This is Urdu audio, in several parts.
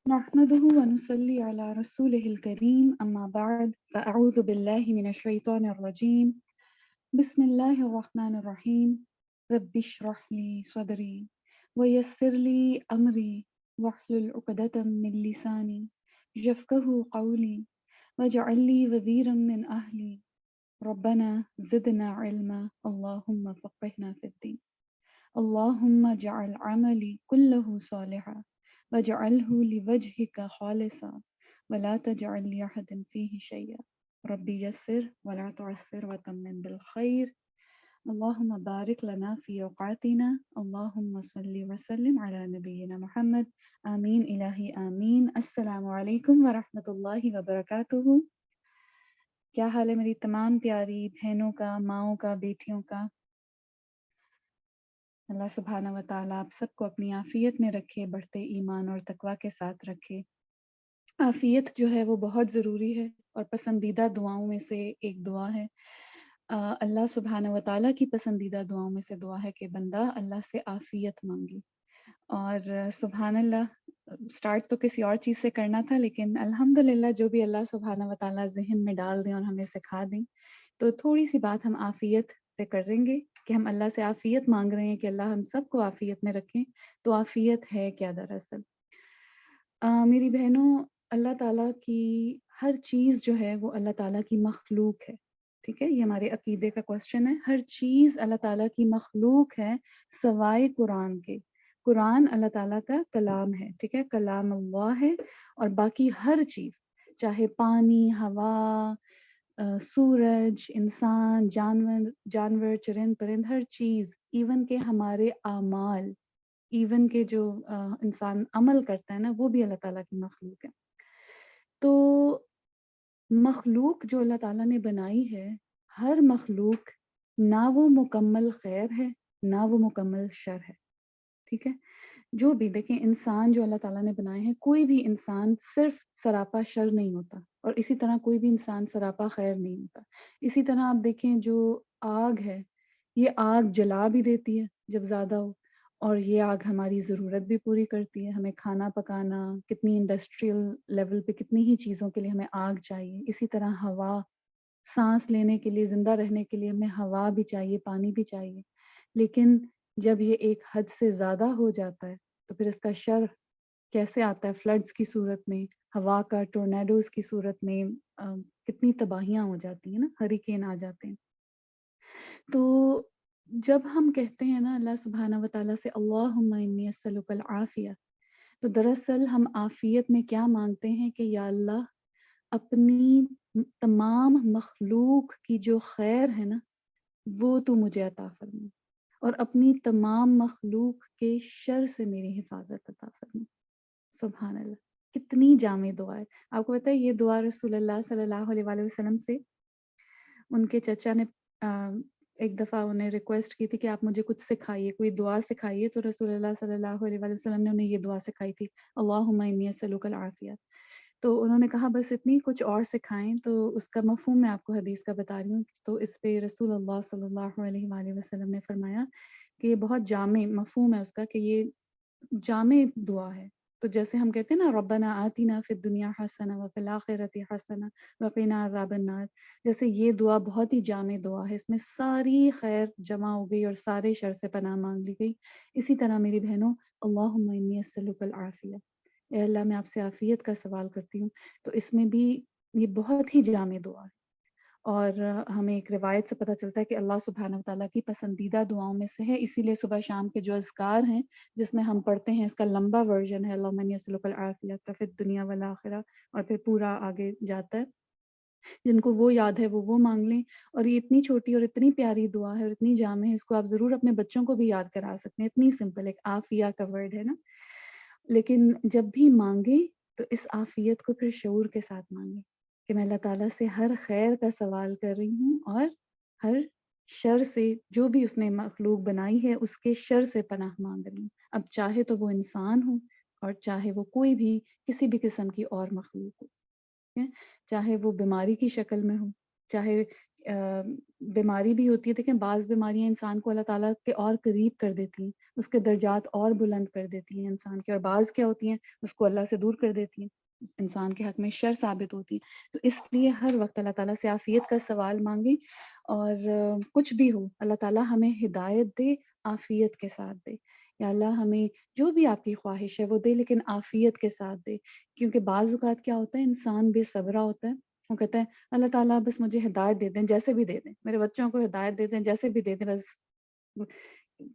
نحمده ونصلي على رسوله الكريم أما بعد فأعوذ بالله من الشيطان الرجيم بسم الله الرحمن الرحيم رب اشرح لي صدري ويسر لي أمري واحلل عقدة من لساني يفقهوا قولي واجعل لي وزيرا من أهلي ربنا زدنا علما اللهم فقهنا في الدين اللهم اجعل عملي كله صالحا واجعله لوجهك خالصا ولا تجعل لأحد فيه شيئا ربي يسر ولا تعسر وتمم بالخير اللهم بارك لنا في أوقاتنا اللهم صل وسلم على نبينا محمد آمین الہی آمین۔ السلام علیکم ورحمۃ اللہ وبرکاتہ۔ کیا حال ہے میری تمام پیاری بہنوں کا، ماؤں کا، بیٹیوں کا؟ اللہ سبحانہ و تعالیٰ آپ سب کو اپنی عافیت میں رکھے، بڑھتے ایمان اور تقوی کے ساتھ رکھے۔ عافیت جو ہے وہ بہت ضروری ہے اور پسندیدہ دعاؤں میں سے ایک دعا ہے۔ اللہ سبحانہ و تعالیٰ کی پسندیدہ دعاؤں میں سے دعا ہے کہ بندہ اللہ سے عافیت مانگے۔ اور سبحان اللہ، سٹارٹ تو کسی اور چیز سے کرنا تھا، لیکن الحمدللہ جو بھی اللہ سبحانہ و تعالیٰ ذہن میں ڈال دیں اور ہمیں سکھا دیں، تو تھوڑی سی بات ہم عافیت پہ کریں گے کہ ہم اللہ سے عافیت مانگ رہے ہیں کہ اللہ ہم سب کو عافیت میں رکھیں۔ تو عافیت ہے کیا دراصل؟ میری بہنوں، اللہ تعالیٰ کی ہر چیز جو ہے وہ اللہ تعالیٰ کی مخلوق ہے، ٹھیک ہے؟ یہ ہمارے عقیدے کا کوشچن ہے۔ ہر چیز اللہ تعالیٰ کی مخلوق ہے سوائے قرآن کے۔ قرآن اللہ تعالیٰ کا کلام ہے، ٹھیک ہے؟ کلام اللہ ہے، اور باقی ہر چیز، چاہے پانی، ہوا، سورج، انسان، جانور، چرند پرند، ہر چیز، ایون کہ ہمارے اعمال، ایون کہ جو انسان عمل کرتا ہے نا، وہ بھی اللہ تعالیٰ کی مخلوق ہے۔ تو مخلوق جو اللہ تعالیٰ نے بنائی ہے، ہر مخلوق نہ وہ مکمل خیر ہے نہ وہ مکمل شر ہے، ٹھیک ہے؟ جو بھی دیکھیں، انسان جو اللہ تعالیٰ نے بنائے ہیں، کوئی بھی انسان صرف سراپا شر نہیں ہوتا، اور اسی طرح کوئی بھی انسان سراپا خیر نہیں ہوتا۔ اسی طرح آپ دیکھیں، جو آگ ہے، یہ آگ جلا بھی دیتی ہے جب زیادہ ہو، اور یہ آگ ہماری ضرورت بھی پوری کرتی ہے۔ ہمیں کھانا پکانا، کتنی انڈسٹریل لیول پہ کتنی ہی چیزوں کے لیے ہمیں آگ چاہیے۔ اسی طرح ہوا، سانس لینے کے لیے، زندہ رہنے کے لیے ہمیں ہوا بھی چاہیے، پانی بھی چاہیے۔ لیکن جب یہ ایک حد سے زیادہ ہو جاتا ہے تو پھر اس کا شر کیسے آتا ہے؟ فلڈز کی صورت میں، ہوا کا ٹورنیڈوز کی صورت میں کتنی تباہیاں ہو جاتی ہیں نا، ہریکین آ جاتے ہیں۔ تو جب ہم کہتے ہیں نا اللہ سبحانہ و تعالیٰ سے اللہم انی اسألک العافیہ، تو دراصل ہم عافیت میں کیا مانگتے ہیں کہ یا اللہ، اپنی تمام مخلوق کی جو خیر ہے نا، وہ تو مجھے عطا فرما، اور اپنی تمام مخلوق کے شر سے میری حفاظت عطا فرما۔ سبحان اللہ، کتنی جامع دعا ہے۔ آپ کو پتہ ہے یہ دعا رسول اللہ صلی اللہ علیہ وآلہ وسلم سے ان کے چچا نے ایک دفعہ انہیں ریکویسٹ کی تھی کہ آپ مجھے کچھ سکھائیے، کوئی دعا سکھائیے، تو رسول اللہ صلی اللہ علیہ وآلہ وسلم نے انہیں یہ دعا سکھائی تھی، اللہم انی اسألک العافیہ۔ تو انہوں نے کہا بس اتنی، کچھ اور سکھائیں۔ تو اس کا مفہوم میں آپ کو حدیث کا بتا رہی ہوں۔ تو اس پہ رسول اللہ صلی اللہ علیہ وآلہ وسلم نے فرمایا کہ یہ بہت جامع مفہوم ہے اس کا، کہ یہ جامع دعا ہے۔ تو جیسے ہم کہتے ہیں نا ربنا آتنا فی الدنیا حسنہ وفی الآخرۃ حسنہ وقنا عذاب النار، جیسے یہ دعا بہت ہی جامع دعا ہے، اس میں ساری خیر جمع ہو گئی اور سارے شر سے پناہ مانگ لی گئی۔ اسی طرح میری بہنوں، اللہم انی اسألک العافیہ، اے اللہ میں آپ سے عافیت کا سوال کرتی ہوں۔ تو اس میں بھی یہ بہت ہی جامع دعا ہے، اور ہمیں ایک روایت سے پتہ چلتا ہے کہ اللہ سبحانہ وتعالیٰ کی پسندیدہ دعاؤں میں سے ہے۔ اسی لیے صبح شام کے جو اذکار ہیں جس میں ہم پڑھتے ہیں، اس کا لمبا ورژن ہے اللہم انی اسألک العافیہ فی الدنیا والآخرہ، اور پھر پورا آگے جاتا ہے۔ جن کو وہ یاد ہے وہ مانگ لیں۔ اور یہ اتنی چھوٹی اور اتنی پیاری دعا ہے اور اتنی جامع ہے، اس کو آپ ضرور اپنے بچوں کو بھی یاد کرا سکتے ہیں۔ اتنی سمپل، ایک عافیہ کا ورڈ ہے نا۔ لیکن جب بھی مانگیں تو اس عافیت کو پھر شعور کے ساتھ مانگیں کہ میں اللہ تعالیٰ سے ہر خیر کا سوال کر رہی ہوں، اور ہر شر سے، جو بھی اس نے مخلوق بنائی ہے اس کے شر سے پناہ مانگ رہی ہوں۔ اب چاہے تو وہ انسان ہو، اور چاہے وہ کوئی بھی کسی بھی قسم کی اور مخلوق ہو، ٹھیک ہے؟ چاہے وہ بیماری کی شکل میں ہو، چاہے بیماری بھی ہوتی ہے. دیکھیں بعض بیماریاں انسان کو اللہ تعالیٰ کے اور قریب کر دیتی ہیں, اس کے درجات اور بلند کر دیتی ہیں انسان کے, اور بعض کیا ہوتی ہیں اس کو اللہ سے دور کر دیتی ہیں, انسان کے حق میں شر ثابت ہوتی ہے. تو اس لیے ہر وقت اللہ تعالیٰ سے عافیت کا سوال مانگیں, اور کچھ بھی ہو اللہ تعالیٰ ہمیں ہدایت دے, عافیت کے ساتھ دے. یا اللہ ہمیں جو بھی آپ کی خواہش ہے وہ دے, لیکن عافیت کے ساتھ دے. کیونکہ بعض اوقات کیا ہوتا ہے انسان بے صبرا ہوتا ہے, وہ کہتا ہے اللہ تعالیٰ بس مجھے ہدایت دے دیں, جیسے بھی دے دیں, میرے بچوں کو ہدایت دے دیں, جیسے بھی دے دیں, بس.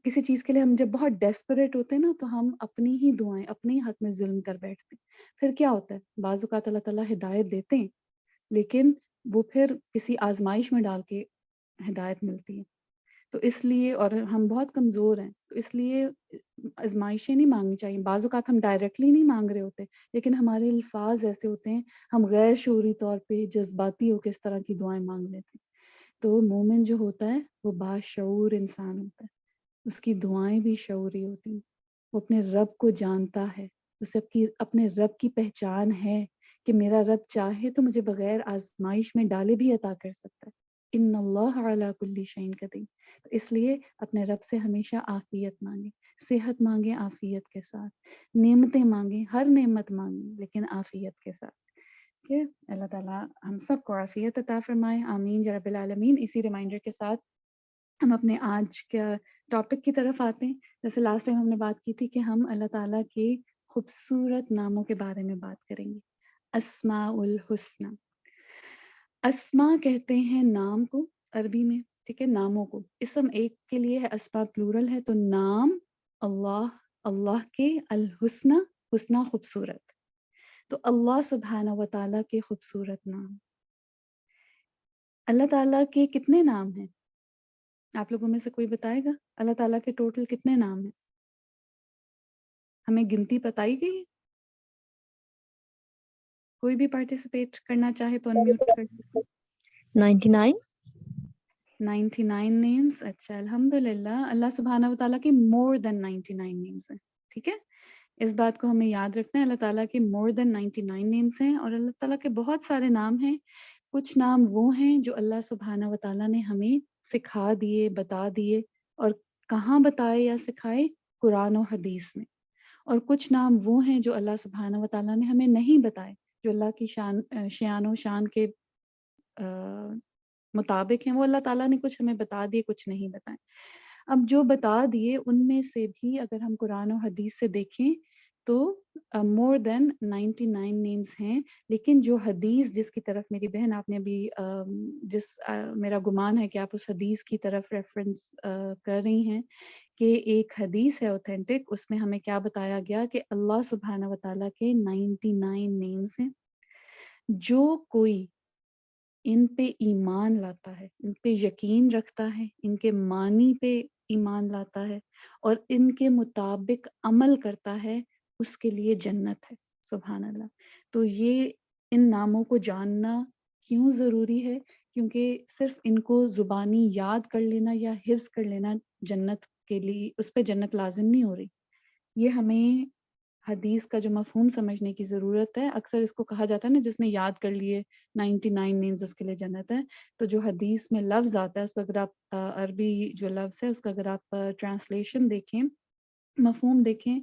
کسی چیز کے لیے ہم جب بہت ڈیسپریٹ ہوتے ہیں نا, تو ہم اپنی ہی دعائیں اپنے ہی حق میں ظلم کر بیٹھتے ہیں. پھر کیا ہوتا ہے بعض اوقات اللہ تعالیٰ ہدایت دیتے ہیں, لیکن وہ پھر کسی آزمائش میں ڈال کے ہدایت ملتی ہے. تو اس لیے, اور ہم بہت کمزور ہیں, تو اس لیے آزمائشیں نہیں مانگنی چاہیے. بعض اوقات ہم ڈائریکٹلی نہیں مانگ رہے ہوتے, لیکن ہمارے الفاظ ایسے ہوتے ہیں, ہم غیر شعوری طور پہ جذباتی ہو کے اس طرح کی دعائیں مانگ لیتے ہیں. تو مومن جو ہوتا ہے وہ باشعور انسان ہوتا ہے, اس کی دعائیں بھی شعوری ہوتی ہیں. وہ اپنے رب کو جانتا ہے, اسے اپنے رب کی پہچان ہے کہ میرا رب چاہے تو مجھے بغیر آزمائش میں ڈالے بھی عطا کر سکتا ہے. ان اللہ علی کل شیء قدیر. تو اس لیے اپنے رب سے ہمیشہ عافیت مانگیں, صحت مانگیں عافیت کے ساتھ, نعمتیں مانگیں, ہر نعمت مانگیں لیکن عافیت کے ساتھ. کہ اللہ تعالیٰ ہم سب کو عافیت عطا فرمائے, آمین یا رب العالمین. اسی ریمائنڈر کے ساتھ ہم اپنے آج کا ٹاپک کی طرف آتے ہیں. جیسے لاسٹ ٹائم ہم نے بات کی تھی کہ ہم اللہ تعالیٰ کے خوبصورت ناموں کے بارے میں بات کریں گے. اسماء الحسنی, اسما کہتے ہیں نام کو عربی میں, ٹھیک ہے, ناموں کو. اسم ایک کے لیے ہے, اسما پلورل ہے, تو نام اللہ, اللہ کے, الحسنی حسنی خوبصورت. تو اللہ سبحانہ و تعالیٰ کے خوبصورت نام. اللہ تعالیٰ کے کتنے نام ہیں آپ لوگوں میں سے کوئی بتائے گا؟ اللہ تعالیٰ کے ٹوٹل کتنے نام ہیں؟ ہمیں گنتی بتائی گئی؟ کوئی بھی پارٹیسپیٹ کرنا چاہے تو انمیوٹ کر سکتے. 99. 99 نیمز. اچھا الحمدللہ, اللہ سبحانہ و تعالیٰ کے مور دین 99 نیمز ہیں. ٹھیک ہے, اس بات کو ہمیں یاد رکھنا ہے. اللہ تعالیٰ کے مور دین 99 نیمز ہیں, اور اللہ تعالیٰ کے بہت سارے نام ہیں. کچھ نام وہ ہیں جو اللہ سبحانہ و تعالیٰ نے ہمیں سکھا دیے, بتا دیے, اور کہاں بتائے یا سکھائے؟ قرآن و حدیث میں. اور کچھ نام وہ ہیں جو اللہ سبحانہ و تعالیٰ نے ہمیں نہیں بتائے, جو اللہ کی شان و شان کے مطابق ہیں. وہ اللہ تعالیٰ نے کچھ ہمیں بتا دیے, کچھ نہیں بتائے. اب جو بتا دیے ان میں سے بھی اگر ہم قرآن و حدیث سے دیکھیں تو مور دین 99 نیمز ہیں. لیکن جو حدیث جس کی طرف میری بہن آپ نے ابھی میرا گمان ہے کہ آپ اس حدیث کی طرف ریفرنس کر رہی ہیں, کہ ایک حدیث ہے اوتھینٹک, اس میں ہمیں کیا بتایا گیا کہ اللہ سبحانہ و تعالیٰ کے 99 نیمز ہیں. جو کوئی ان پہ ایمان لاتا ہے, ان پہ یقین رکھتا ہے, ان کے معنی پہ ایمان لاتا ہے, اور ان کے مطابق عمل کرتا ہے, اس کے لیے جنت ہے. سبحان اللہ. تو یہ ان ناموں کو جاننا کیوں ضروری ہے؟ کیونکہ صرف ان کو زبانی یاد کر لینا یا حفظ کر لینا جنت کے لیے, اس پہ جنت لازم نہیں ہو رہی. یہ ہمیں حدیث کا جو مفہوم سمجھنے کی ضرورت ہے. اکثر اس کو کہا جاتا ہے نا, جس نے یاد کر لیے 99 نیمز اس کے لیے جنت ہے. تو جو حدیث میں لفظ آتا ہے اس کا اگر آپ عربی جو لفظ ہے اس کا اگر آپ ٹرانسلیشن دیکھیں, مفہوم دیکھیں,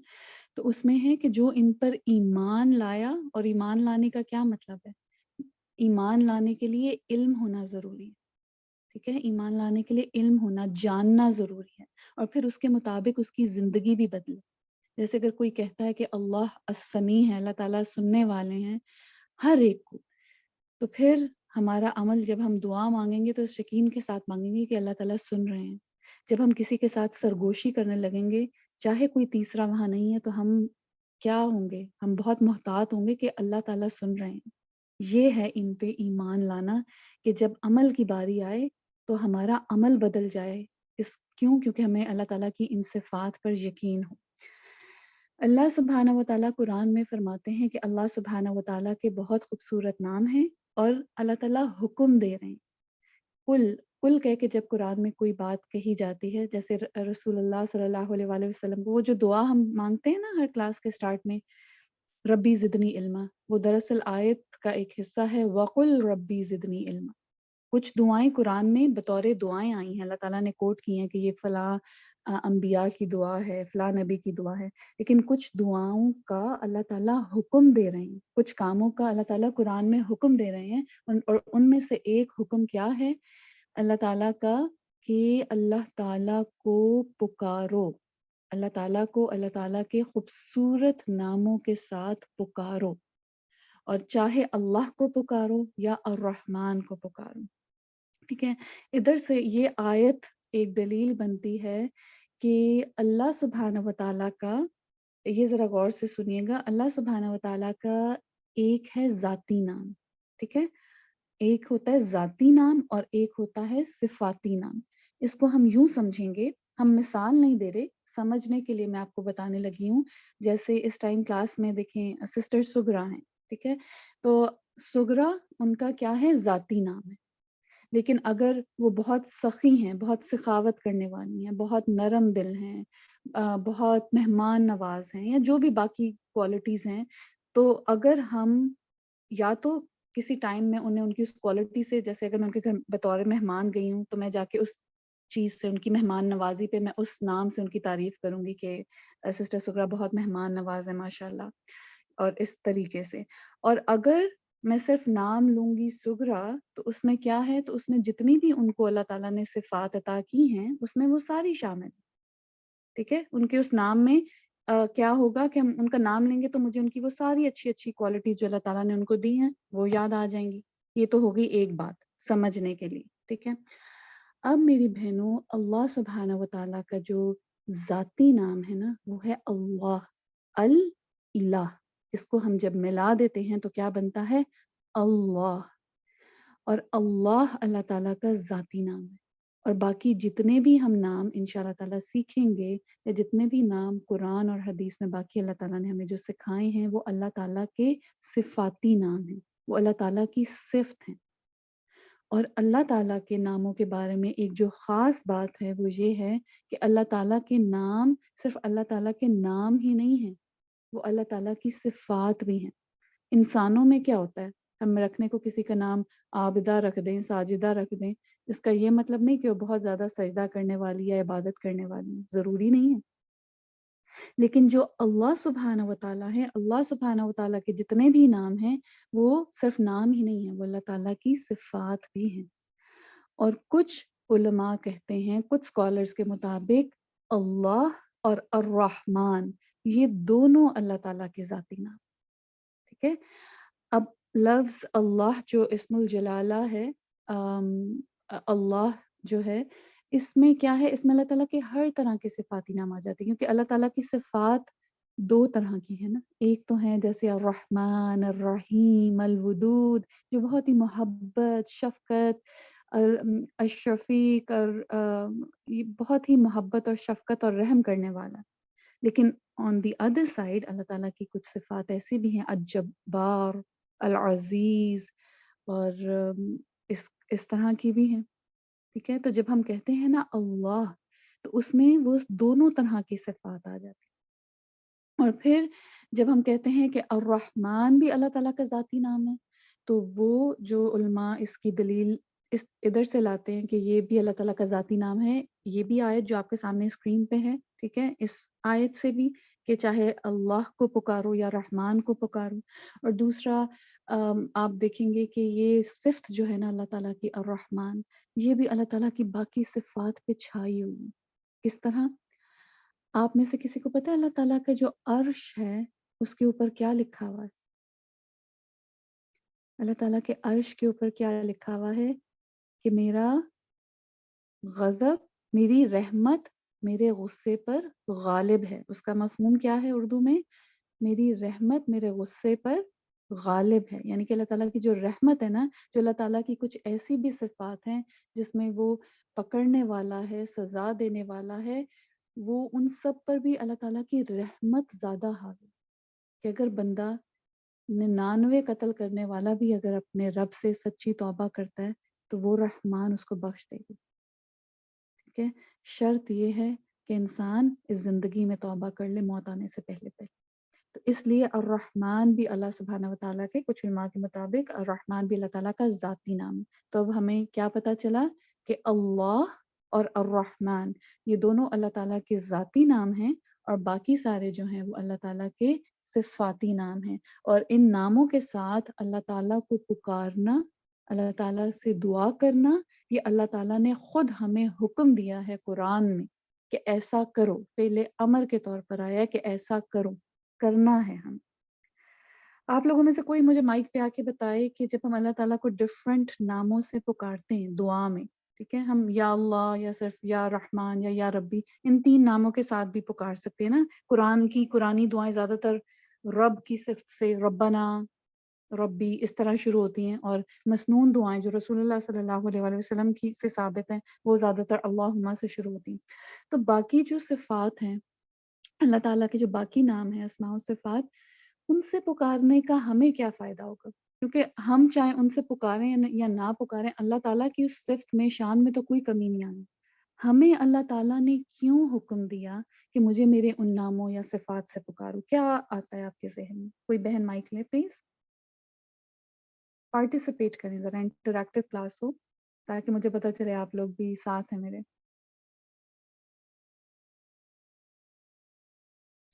تو اس میں ہے کہ جو ان پر ایمان لایا. اور ایمان لانے کا کیا مطلب ہے؟ ایمان لانے کے لیے علم ہونا ضروری ہے. ٹھیک ہے, ایمان لانے کے لیے علم ہونا, جاننا ضروری ہے, اور پھر اس کے مطابق اس کی زندگی بھی بدلے. جیسے اگر کوئی کہتا ہے کہ اللہ السمیع ہے, اللہ تعالیٰ سننے والے ہیں ہر ایک کو, تو پھر ہمارا عمل جب ہم دعا مانگیں گے تو اس یقین کے ساتھ مانگیں گے کہ اللہ تعالیٰ سن رہے ہیں. جب ہم کسی کے ساتھ سرگوشی کرنے لگیں گے, چاہے کوئی تیسرا وہاں نہیں ہے, تو ہم کیا ہوں گے؟ ہم بہت محتاط ہوں گے کہ اللہ تعالیٰ سن رہے ہیں. یہ ہے ان پہ ایمان لانا, کہ جب عمل کی باری آئے تو ہمارا عمل بدل جائے. کیونکہ ہمیں اللہ تعالیٰ کی ان صفات پر یقین ہو. اللہ سبحانہ و تعالیٰ قرآن میں فرماتے ہیں کہ اللہ سبحانہ و تعالیٰ کے بہت خوبصورت نام ہیں, اور اللہ تعالیٰ حکم دے رہے ہیں. کل کہہ کے جب قرآن میں کوئی بات کہی جاتی ہے, جیسے رسول اللہ صلی اللہ علیہ وآلہ وسلم کو وہ جو دعا ہم مانگتے ہیں نا ہر کلاس کے سٹارٹ میں, ربی زدنی علما, وہ دراصل آیت کا ایک حصہ ہے, وقل ربی زدنی علما. کچھ دعائیں قرآن میں بطور دعائیں آئی ہیں، اللہ تعالیٰ نے کوٹ کی ہیں کہ یہ فلاں انبیاء کی دعا ہے، فلاں نبی کی دعا ہے، لیکن کچھ دعاؤں کا اللہ تعالیٰ حکم دے رہے ہیں، کچھ کاموں کا اللہ تعالیٰ قرآن میں حکم دے رہے ہیں، اور ان میں سے ایک حکم کیا ہے اللہ تعالیٰ کا، کہ اللہ تعالیٰ کو پکارو، اللہ تعالیٰ کو اللہ تعالیٰ کے خوبصورت ناموں کے ساتھ پکارو، اور چاہے اللہ کو پکارو یا الرحمن کو پکارو، ٹھیک ہے۔ ادھر سے یہ آیت ایک دلیل بنتی ہے کہ اللہ سبحانہ و تعالیٰ کا، یہ ذرا غور سے سنیے گا، اللہ سبحانہ و تعالیٰ کا ایک ہے ذاتی نام، ٹھیک ہے، ایک ہوتا ہے ذاتی نام اور ایک ہوتا ہے صفاتی نام۔ اس کو ہم یوں سمجھیں گے، ہم مثال نہیں دے رہے، سمجھنے کے لیے میں آپ کو بتانے لگی ہوں۔ جیسے اس ٹائم کلاس میں دیکھیں سسٹر سگرا ہیں، ٹھیک ہے، تو سگرا ان کا کیا ہے، ذاتی نام ہے، لیکن اگر وہ بہت سخی ہیں، بہت سخاوت کرنے والی ہیں، بہت نرم دل ہیں، بہت مہمان نواز ہیں، یا جو بھی باقی کوالٹیز ہیں، تو اگر ہم یا تو کسی ٹائم میں انہیں ان کی اس کوالٹی سے، جیسے اگر میں ان کے گھر بطور مہمان گئی ہوں تو میں جا کے اس چیز سے، ان کی مہمان نوازی پہ میں اس نام سے ان کی تعریف کروں گی کہ سسٹر سگرا بہت مہمان نواز ہے ماشاءاللہ، اور اس طریقے سے۔ اور اگر میں صرف نام لوں گی سگرا، تو اس میں کیا ہے، تو اس میں جتنی بھی ان کو اللہ تعالیٰ نے صفات عطا کی ہیں اس میں وہ ساری شامل ہیں، ٹھیک ہے، ان کے اس نام میں کیا ہوگا کہ ہم ان کا نام لیں گے تو مجھے ان کی وہ ساری اچھی اچھی کوالٹیز جو اللہ تعالیٰ نے ان کو دی ہیں وہ یاد آ جائیں گی۔ یہ تو ہوگی ایک بات سمجھنے کے لیے، ٹھیک ہے۔ اب میری بہنوں، اللہ سبحانہ و تعالیٰ کا جو ذاتی نام ہے نا، وہ ہے اللہ، الہ۔ اس کو ہم جب ملا دیتے ہیں تو کیا بنتا ہے، اللہ، اور اللہ اللہ تعالیٰ کا ذاتی نام ہے۔ اور باقی جتنے بھی ہم نام انشاءاللہ تعالیٰ سیکھیں گے، یا جتنے بھی نام قرآن اور حدیث میں باقی اللہ تعالیٰ نے ہمیں جو سکھائے ہیں، وہ اللہ تعالیٰ کے صفاتی نام ہیں، وہ اللہ تعالیٰ کی صفت ہیں۔ اور اللہ تعالیٰ کے ناموں کے بارے میں ایک جو خاص بات ہے وہ یہ ہے کہ اللہ تعالیٰ کے نام صرف اللہ تعالیٰ کے نام ہی نہیں ہیں، وہ اللہ تعالیٰ کی صفات بھی ہیں۔ انسانوں میں کیا ہوتا ہے، ہم رکھنے کو کسی کا نام عابدہ رکھ دیں، ساجدہ رکھ دیں، اس کا یہ مطلب نہیں کہ وہ بہت زیادہ سجدہ کرنے والی یا عبادت کرنے والی ہے، ضروری نہیں ہے۔ لیکن جو اللہ سبحانہ و تعالیٰ ہے، اللہ سبحانہ و تعالیٰ کے جتنے بھی نام ہیں، وہ صرف نام ہی نہیں ہیں، وہ اللہ تعالیٰ کی صفات بھی ہیں۔ اور کچھ علماء کہتے ہیں، کچھ اسکالرس کے مطابق اللہ اور الرحمن، یہ دونوں اللہ تعالیٰ کے ذاتی نام، ٹھیک ہے۔ اب لفظ اللہ جو اسم الجلالہ ہے، اللہ جو ہے، اس میں کیا ہے، اس میں اللہ تعالیٰ کے ہر طرح کے صفاتی نام آ جاتے ہیں، کیونکہ اللہ تعالیٰ کی صفات دو طرح کی ہے نا، ایک تو ہے جیسے الرحمن، الرحیم، الودود، جو بہت ہی محبت، شفقت، الشفیق، اور یہ بہت ہی محبت اور شفقت اور رحم کرنے والا۔ لیکن آن دی ادر سائڈ اللہ تعالیٰ کی کچھ صفات ایسی بھی ہیں، الجبار، العزیز، اور اس طرح کی بھی ہیں، ٹھیک ہے۔ تو جب ہم کہتے ہیں نا اللہ، تو اس میں وہ دونوں طرح کی صفات آ جاتی ہیں۔ اور پھر جب ہم کہتے ہیں کہ الرحمن بھی اللہ تعالیٰ کا ذاتی نام ہے، تو وہ جو علماء اس کی دلیل اس ادھر سے لاتے ہیں کہ یہ بھی اللہ تعالیٰ کا ذاتی نام ہے، یہ بھی آیت جو آپ کے سامنے اسکرین پہ ہے، ٹھیک ہے، اس آیت سے بھی کہ چاہے اللہ کو پکارو یا رحمان کو پکارو۔ اور دوسرا آپ دیکھیں گے کہ یہ صفت جو ہے نا اللہ تعالیٰ کی الرحمن، یہ بھی اللہ تعالیٰ کی باقی صفات پہ چھائی ہوئی ہے۔ کس طرح؟ آپ میں سے کسی کو پتہ ہے اللہ تعالیٰ کا جو عرش ہے اس کے اوپر کیا لکھا ہوا ہے؟ اللہ تعالیٰ کے عرش کے اوپر کیا لکھا ہوا ہے کہ میرا غضب، میری رحمت میرے غصے پر غالب ہے۔ اس کا مفہوم کیا ہے اردو میں؟ میری رحمت میرے غصے پر غالب ہے، یعنی کہ اللہ تعالیٰ کی جو رحمت ہے نا، جو اللہ تعالیٰ کی کچھ ایسی بھی صفات ہیں جس میں وہ پکڑنے والا ہے، سزا دینے والا ہے، وہ ان سب پر بھی اللہ تعالیٰ کی رحمت زیادہ حاوی ہے، کہ اگر بندہ 99 قتل کرنے والا بھی اگر اپنے رب سے سچی توبہ کرتا ہے تو وہ رحمان اس کو بخش دے گی، ٹھیک ہے۔ شرط یہ ہے کہ انسان اس زندگی میں توبہ کر لے، موت آنے سے پہلے پہلے۔ تو اس لیے الرحمن بھی اللہ سبحانہ وتعالیٰ کے کچھ علماء کے مطابق الرحمن بھی اللہ تعالیٰ کا ذاتی نام ہے. تو اب ہمیں کیا پتہ چلا کہ اللہ اور الرحمن یہ دونوں اللہ تعالیٰ کے ذاتی نام ہیں، اور باقی سارے جو ہیں وہ اللہ تعالیٰ کے صفاتی نام ہیں. اور ان ناموں کے ساتھ اللہ تعالیٰ کو پکارنا، اللہ تعالیٰ سے دعا کرنا، یہ اللہ تعالیٰ نے خود ہمیں حکم دیا ہے قرآن میں کہ ایسا کرو. فعل امر کے طور پر آیا ہے کہ ایسا کرو، کرنا ہے ہم. آپ لوگوں میں سے کوئی مجھے مائک پہ آ کے بتائے کہ جب ہم اللہ تعالیٰ کو ڈفرینٹ ناموں سے پکارتے ہیں دعا میں، ٹھیک ہے، ہم یا اللہ یا صرف یا رحمان یا ربی ان 3 ناموں کے ساتھ بھی پکار سکتے ہیں نا. قرآنی دعائیں زیادہ تر رب کی صفت سے ربنا، ربی اس طرح شروع ہوتی ہیں، اور مسنون دعائیں جو رسول اللہ صلی اللہ علیہ وآلہ وسلم کی سے ثابت ہیں وہ زیادہ تر اللہم سے شروع ہوتی ہیں. تو باقی جو صفات ہیں اللہ تعالیٰ کے، جو باقی نام ہیں اسماء و صفات، ان سے پکارنے کا ہمیں کیا فائدہ ہوگا؟ کیونکہ ہم چاہے ان سے پکاریں یا نہ پکاریں، اللہ تعالیٰ کی اس صفت میں، شان میں تو کوئی کمی نہیں آنی. ہمیں اللہ تعالیٰ نے کیوں حکم دیا کہ مجھے میرے ان ناموں یا صفات سے پکارو؟ کیا آتا ہے آپ کے ذہن میں؟ کوئی بہن مائک لے پلیز، پارٹیسپیٹ کریں ذرا، انٹریکٹیو کلاس ہو تاکہ مجھے پتہ چلے آپ لوگ بھی ساتھ ہیں میرے.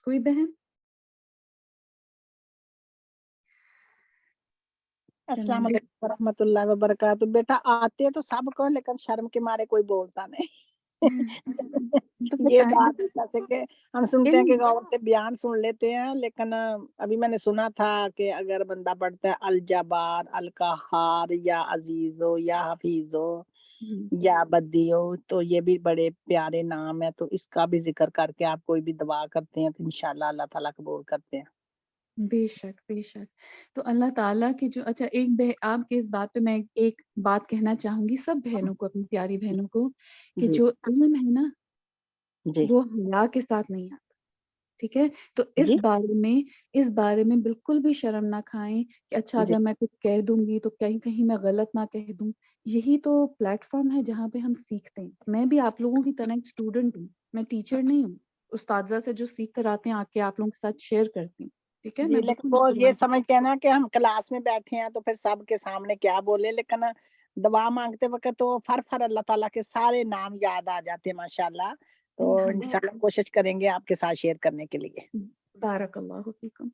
کوئی بہن؟ السلام علیکم ورحمۃ اللہ وبرکاتہ. بیٹا آتے تو سب کو، لیکن شرم کے مارے کوئی بولتا نہیں. یہ بات جیسے کہ ہم سنتے ہیں کہ غور سے بیان سن لیتے ہیں، لیکن ابھی میں نے سنا تھا کہ اگر بندہ پڑھتا ہے الجبار، القہار، یا عزیزو، یا حفیظو، یا بدیو، تو یہ بھی بڑے پیارے نام ہیں. تو اس کا بھی ذکر کر کے آپ کوئی بھی دعا کرتے ہیں تو انشاءاللہ اللہ تعالیٰ قبول کرتے ہیں. بے شک بے شک. تو اللہ تعالیٰ کی جو، اچھا آپ کے اس بات پہ میں ایک بات کہنا چاہوں گی سب بہنوں کو، اپنی پیاری بہنوں کو، کہ جو علم ہے نا وہ حیا کے ساتھ نہیں آتا. ٹھیک ہے، تو اس بارے میں بالکل بھی شرم نہ کھائیں کہ اچھا اگر میں کچھ کہہ دوں گی تو کہیں میں غلط نہ کہہ دوں. یہی تو پلیٹ فارم ہے جہاں پہ ہم سیکھتے ہیں. میں بھی آپ لوگوں کی طرح ایک اسٹوڈنٹ ہوں، میں ٹیچر نہیں ہوں. استاذہ سے جو سیکھ کر آتے ہیں آ کے آپ لوگوں کے ساتھ شیئر کرتی ہوں. ٹھیک ہے، میں لیکن وہ یہ سمجھتے ہیں نا کہ ہم کلاس میں بیٹھے ہیں تو پھر سب کے سامنے کیا بولے، لیکن دعا مانگتے وقت تو فر اللہ تعالیٰ کے سارے نام یاد آ جاتے ہیں ماشاءاللہ. تو انشاءاللہ کوشش کریں گے آپ کے ساتھ شیئر کرنے کے لیے. بارک اللہ فیکم.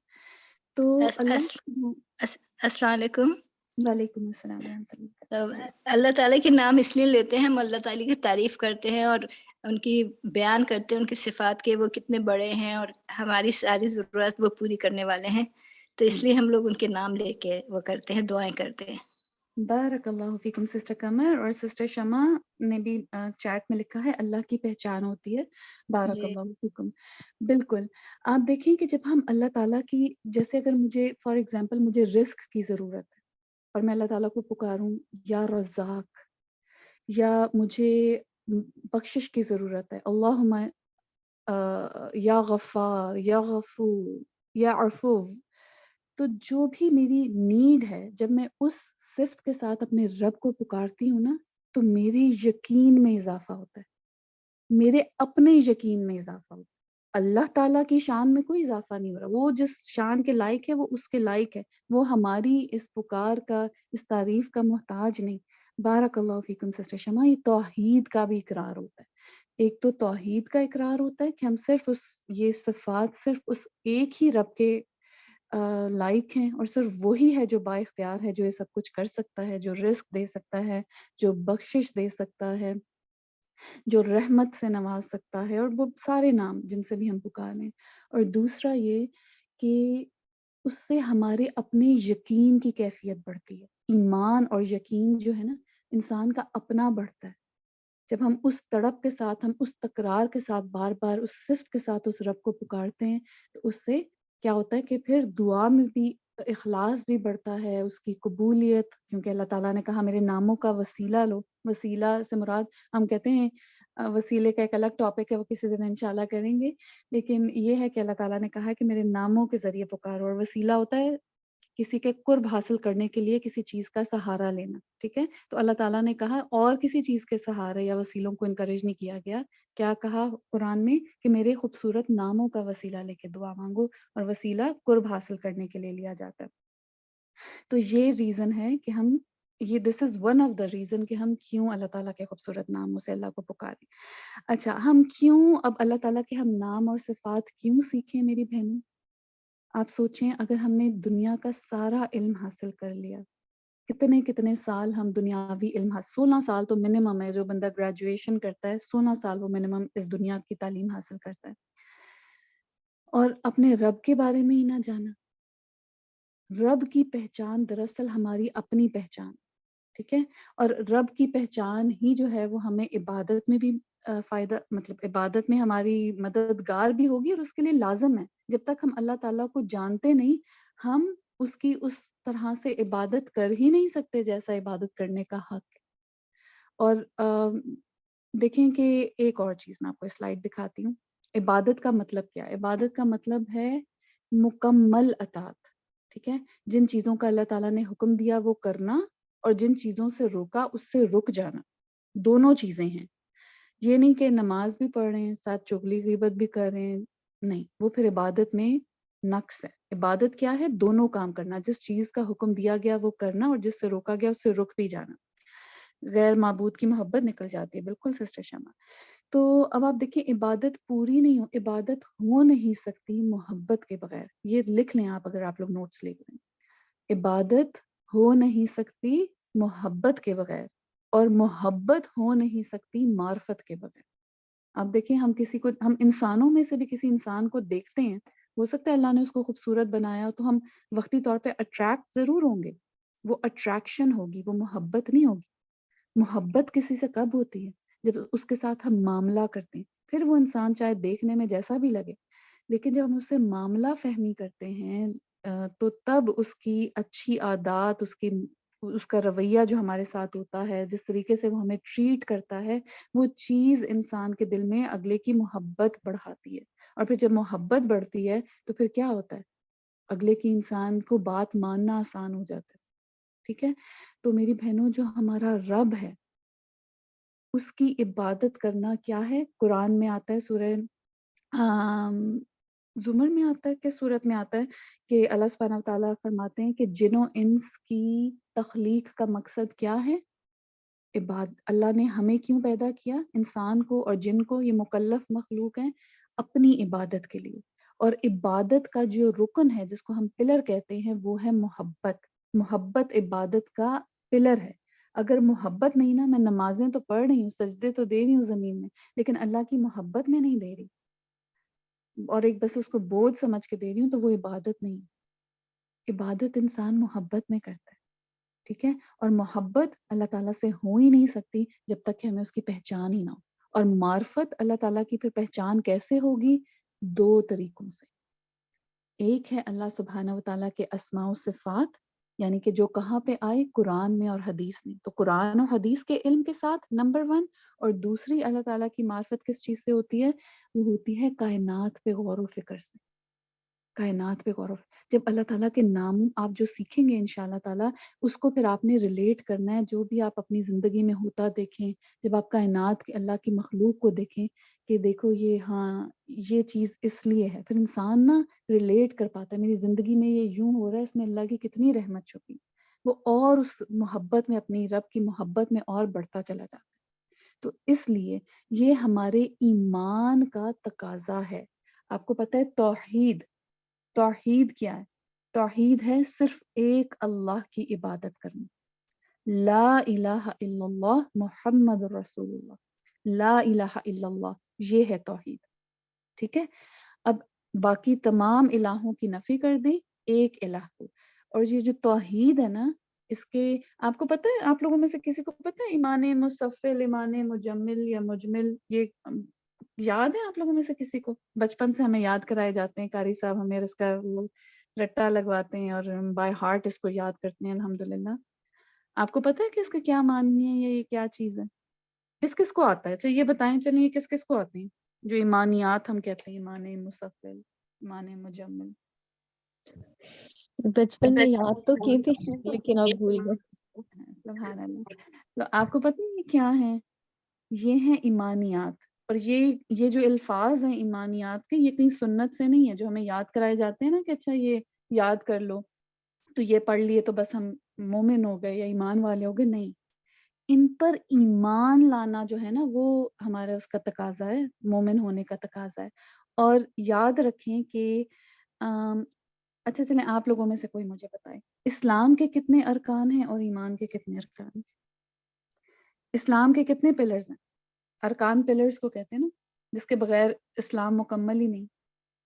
تو السلام علیکم. وعلیکم السلام ورحمۃ اللہ. اللہ تعالیٰ کے نام اس لیے لیتے ہیں، ہم اللہ تعالیٰ کی تعریف کرتے ہیں اور ان کی بیان کرتے ہیں، ان کی صفات کے وہ کتنے بڑے ہیں اور ہماری ساری ضرورت وہ پوری کرنے والے ہیں. تو اس لیے ہم لوگ ان کے نام لے کے وہ کرتے ہیں، دعائیں کرتے ہیں. بارک اللہ فیکم سسٹر قمر. اور سسٹر شمع نے بھی چیٹ میں لکھا ہے اللہ کی پہچان ہوتی ہے. بارک اللہ فیکم. بالکل. آپ دیکھیں کہ جب ہم اللہ تعالیٰ کی، جیسے اگر مجھے فار ایگزامپل مجھے رزق کی ضرورت ہے اور میں اللہ تعالیٰ کو پکاروں یا رزاق، یا مجھے بخشش کی ضرورت ہے اللہم یا غفار یا غفور یا عفو، تو جو بھی میری نیڈ ہے جب میں اس صفت کے ساتھ اپنے رب کو پکارتی ہوں نا تو میری یقین میں اضافہ ہوتا ہے، میرے اپنے یقین میں اضافہ ہوتا ہے. اللہ تعالیٰ کی شان میں کوئی اضافہ نہیں ہو رہا. وہ جس شان کے لائق ہے وہ اس کے لائق ہے، وہ ہماری اس پکار کا، اس تعریف کا محتاج نہیں. بارک اللہ فیکم سسٹر شمع. یہ توحید کا بھی اقرار ہوتا ہے. ایک تو توحید کا اقرار ہوتا ہے کہ ہم صرف یہ صفات صرف اس ایک ہی رب کے لائق ہیں، اور صرف وہی ہے جو با اختیار ہے، جو یہ سب کچھ کر سکتا ہے، جو رزق دے سکتا ہے، جو بخشش دے سکتا ہے، جو رحمت سے نواز سکتا ہے، اور وہ سارے نام جن سے بھی ہم پکاریں. اور دوسرا یہ کہ اس سے ہمارے اپنے یقین کی کیفیت بڑھتی ہے. ایمان اور یقین جو ہے نا انسان کا اپنا بڑھتا ہے جب ہم اس تڑپ کے ساتھ، ہم اس تکرار کے ساتھ بار بار اس صفت کے ساتھ اس رب کو پکارتے ہیں. تو اس سے کیا ہوتا ہے کہ پھر دعا میں بھی اخلاص بھی بڑھتا ہے، اس کی قبولیت، کیونکہ اللہ تعالیٰ نے کہا میرے ناموں کا وسیلہ لو. وسیلہ سے مراد ہم کہتے ہیں وسیلے کا ایک الگ ٹاپک ہے، وہ کسی دن انشاءاللہ کریں گے، لیکن یہ ہے کہ اللہ تعالیٰ نے کہا کہ میرے ناموں کے ذریعے پکارو. اور وسیلہ ہوتا ہے کسی کے قرب حاصل کرنے کے لیے کسی چیز کا سہارا لینا. ٹھیک ہے, تو اللہ تعالیٰ نے کہا اور کسی چیز کے سہارے یا وسیلوں کو انکریج نہیں کیا گیا. کیا کہا قرآن میں کہ میرے خوبصورت ناموں کا وسیلہ لے کے دعا مانگو, اور وسیلہ قرب حاصل کرنے کے لیے لیا جاتا ہے. تو یہ ریزن ہے کہ ہم یہ this is one of the reason کہ ہم کیوں اللہ تعالیٰ کے خوبصورت ناموں سے اللہ کو پکاریں. اچھا, ہم کیوں اب اللہ تعالیٰ کے ہم نام اور صفات کیوں سیکھیں میری بہنوں؟ آپ سوچیں, اگر ہم نے دنیا کا سارا علم حاصل کر لیا, کتنے سال ہم دنیاوی علم 16 سال تو منیمم ہے, جو بندہ گریجویشن کرتا ہے 16 سال وہ منیمم اس دنیا کی تعلیم حاصل کرتا ہے, اور اپنے رب کے بارے میں ہی نہ جانا. رب کی پہچان دراصل ہماری اپنی پہچان, ٹھیک ہے, اور رب کی پہچان ہی جو ہے وہ ہمیں عبادت میں بھی فائدہ, مطلب عبادت میں ہماری مددگار بھی ہوگی, اور اس کے لیے لازم ہے. جب تک ہم اللہ تعالیٰ کو جانتے نہیں, ہم اس کی اس طرح سے عبادت کر ہی نہیں سکتے جیسا عبادت کرنے کا حق ہے. اور دیکھیں کہ ایک اور چیز میں آپ کو سلائڈ دکھاتی ہوں. عبادت کا مطلب کیا ہے؟ عبادت کا مطلب ہے مکمل اطاعت. ٹھیک ہے, جن چیزوں کا اللہ تعالیٰ نے حکم دیا وہ کرنا, اور جن چیزوں سے روکا اس سے رک جانا. دونوں چیزیں ہیں. یہ نہیں کہ نماز بھی پڑھ رہے ہیں ساتھ چغلی غیبت بھی کر رہے ہیں, نہیں, وہ پھر عبادت میں نقص ہے. عبادت کیا ہے؟ دونوں کام کرنا, جس چیز کا حکم دیا گیا وہ کرنا, اور جس سے روکا گیا اس سے رک بھی جانا. غیر معبود کی محبت نکل جاتی ہے. بالکل سسٹر شمع. تو اب آپ دیکھیں, عبادت پوری نہیں ہو, عبادت ہو نہیں سکتی محبت کے بغیر. یہ لکھ لیں آپ اگر آپ لوگ نوٹس لے لیں. عبادت ہو نہیں سکتی محبت کے بغیر, اور محبت ہو نہیں سکتی معرفت کے بغیر. آپ دیکھیں, ہم کسی کو, ہم انسانوں میں سے بھی کسی انسان کو دیکھتے ہیں, ہو سکتا ہے اللہ نے اس کو خوبصورت بنایا تو ہم وقتی طور پہ اٹریکٹ ضرور ہوں گے, وہ اٹریکشن ہوگی, وہ محبت نہیں ہوگی. محبت کسی سے کب ہوتی ہے؟ جب اس کے ساتھ ہم معاملہ کرتے ہیں. پھر وہ انسان چاہے دیکھنے میں جیسا بھی لگے, لیکن جب ہم اس سے معاملہ فہمی کرتے ہیں تو تب اس کی اچھی عادات, اس کا رویہ جو ہمارے ساتھ ہوتا ہے, جس طریقے سے وہ ہمیں ٹریٹ کرتا ہے, وہ چیز انسان کے دل میں اگلے کی محبت بڑھاتی ہے. اور پھر جب محبت بڑھتی ہے تو پھر کیا ہوتا ہے؟ اگلے کی انسان کو بات ماننا آسان ہو جاتا ہے. ٹھیک ہے, تو میری بہنوں, جو ہمارا رب ہے اس کی عبادت کرنا کیا ہے؟ قرآن میں آتا ہے, سورہ زمر میں آتا ہے, کس صورت میں آتا ہے کہ اللہ سبحانہ و تعالیٰ فرماتے ہیں کہ جن و انس کی تخلیق کا مقصد کیا ہے؟ اللہ نے ہمیں کیوں پیدا کیا, انسان کو اور جن کو, یہ مکلف مخلوق ہیں, اپنی عبادت کے لیے. اور عبادت کا جو رکن ہے, جس کو ہم پلر کہتے ہیں, وہ ہے محبت. محبت عبادت کا پلر ہے. اگر محبت نہیں نا, میں نمازیں تو پڑھ رہی ہوں, سجدے تو دے رہی ہوں زمین میں, لیکن اللہ کی محبت میں نہیں دے رہی, اور ایک بس اس کو بوجھ سمجھ کے دے رہی ہوں, تو وہ عبادت نہیں. عبادت انسان محبت میں کرتا ہے. ٹھیک ہے, اور محبت اللہ تعالیٰ سے ہو ہی نہیں سکتی جب تک کہ ہمیں اس کی پہچان ہی نہ ہو. اور معرفت اللہ تعالیٰ کی پھر پہچان کیسے ہوگی؟ 2 طریقوں سے. ایک ہے اللہ سبحانہ و تعالیٰ کے اسماء و صفات, یعنی کہ جو کہاں پہ آئے؟ قرآن میں اور حدیث میں. تو قرآن اور حدیث کے علم کے ساتھ نمبر 1. اور دوسری اللہ تعالیٰ کی معرفت کس چیز سے ہوتی ہے؟ وہ ہوتی ہے کائنات پہ غور و فکر سے. کائنات پہ غور و فکر. جب اللہ تعالیٰ کے نام آپ جو سیکھیں گے انشاءاللہ تعالیٰ, اس کو پھر آپ نے ریلیٹ کرنا ہے جو بھی آپ اپنی زندگی میں ہوتا دیکھیں. جب آپ کائنات کے اللہ کی مخلوق کو دیکھیں کہ دیکھو یہ, ہاں یہ چیز اس لیے ہے, پھر انسان نا ریلیٹ کر پاتا ہے, میری زندگی میں یہ یوں ہو رہا ہے, اس میں اللہ کی کتنی رحمت چھپی. وہ اور اس محبت میں, اپنی رب کی محبت میں اور بڑھتا چلا جاتا ہے. تو اس لیے یہ ہمارے ایمان کا تقاضا ہے. آپ کو پتہ ہے توحید, توحید کیا ہے؟ توحید ہے صرف ایک اللہ کی عبادت کرنا. لا الہ الا اللہ محمد رسول اللہ. لا الہ الا اللہ, یہ ہے توحید. ٹھیک ہے, اب باقی تمام الہوں کی نفی کر دی, ایک الہ کو. اور یہ جو توحید ہے نا, اس کے آپ کو پتہ ہے, آپ لوگوں میں سے کسی کو پتہ ہے ایمان مستفل, ایمان مجمل یا مجمل, یہ یاد ہے آپ لوگوں میں سے کسی کو؟ بچپن سے ہمیں یاد کرائے جاتے ہیں, قاری صاحب ہمیں اس کا رٹا لگواتے ہیں اور بائی ہارٹ اس کو یاد کرتے ہیں الحمدللہ. آپ کو پتہ ہے کہ اس کا کیا معنی ہے, یہ کیا چیز ہے؟ کس کس کو آتا ہے؟ چلیے یہ بتائیں, چلیے کس کس کو آتے ہیں جو ایمانیات ہم کہتے ہیں, ایمان مستفل, ایمان مجمل. بچپن میں یاد تو کی تھی لیکن اب بھول گئے. سبحان اللہ. تو آپ کو پتہ ہے یہ کیا ہے؟ یہ ہیں ایمانیات. اور یہ جو الفاظ ہیں ایمانیات کے، یہ کہیں سنت سے نہیں ہے جو ہمیں یاد کرائے جاتے ہیں نا کہ اچھا یہ یاد کر لو تو یہ پڑھ لیے تو بس ہم مومن ہو گئے یا ایمان والے ہو گئے. نہیں، ان پر ایمان لانا جو ہے نا وہ ہمارا اس کا تقاضا ہے، مومن ہونے کا تقاضا ہے. اور یاد رکھیں کہ اچھا چلیں آپ لوگوں میں سے کوئی مجھے بتائے اسلام کے کتنے ارکان ہیں اور ایمان کے کتنے ارکان ہیں؟ اسلام کے کتنے پلرز ہیں؟ ارکان پلرز کو کہتے ہیں نا جس کے بغیر اسلام مکمل ہی نہیں.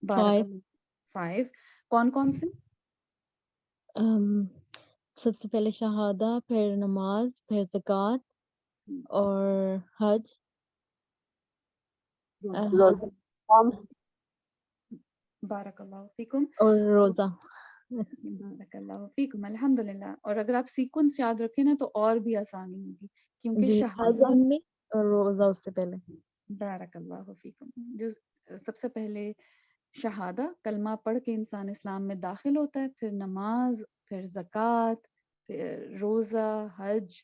بارک 5. اللہ. 5. کون کون سے؟ سب سے پہلے شہادہ، پھر نماز، پھر زکوٰۃ اور حج. روزہ. بارک اللہ فیکم. اور روزہ. بارک اللہ فیکم. الحمدللہ. اور اگر آپ سیکوینس یاد رکھیں نا تو اور بھی آسانی ہوگی کیونکہ جی شہادہ. اذان میں اور روزہ اس سے پہلے. بارک اللہ فیکم. جو سب سے پہلے شہادہ کلمہ پڑھ کے انسان اسلام میں داخل ہوتا ہے، پھر نماز، پھر زکوٰۃ، پھر روزہ، حج.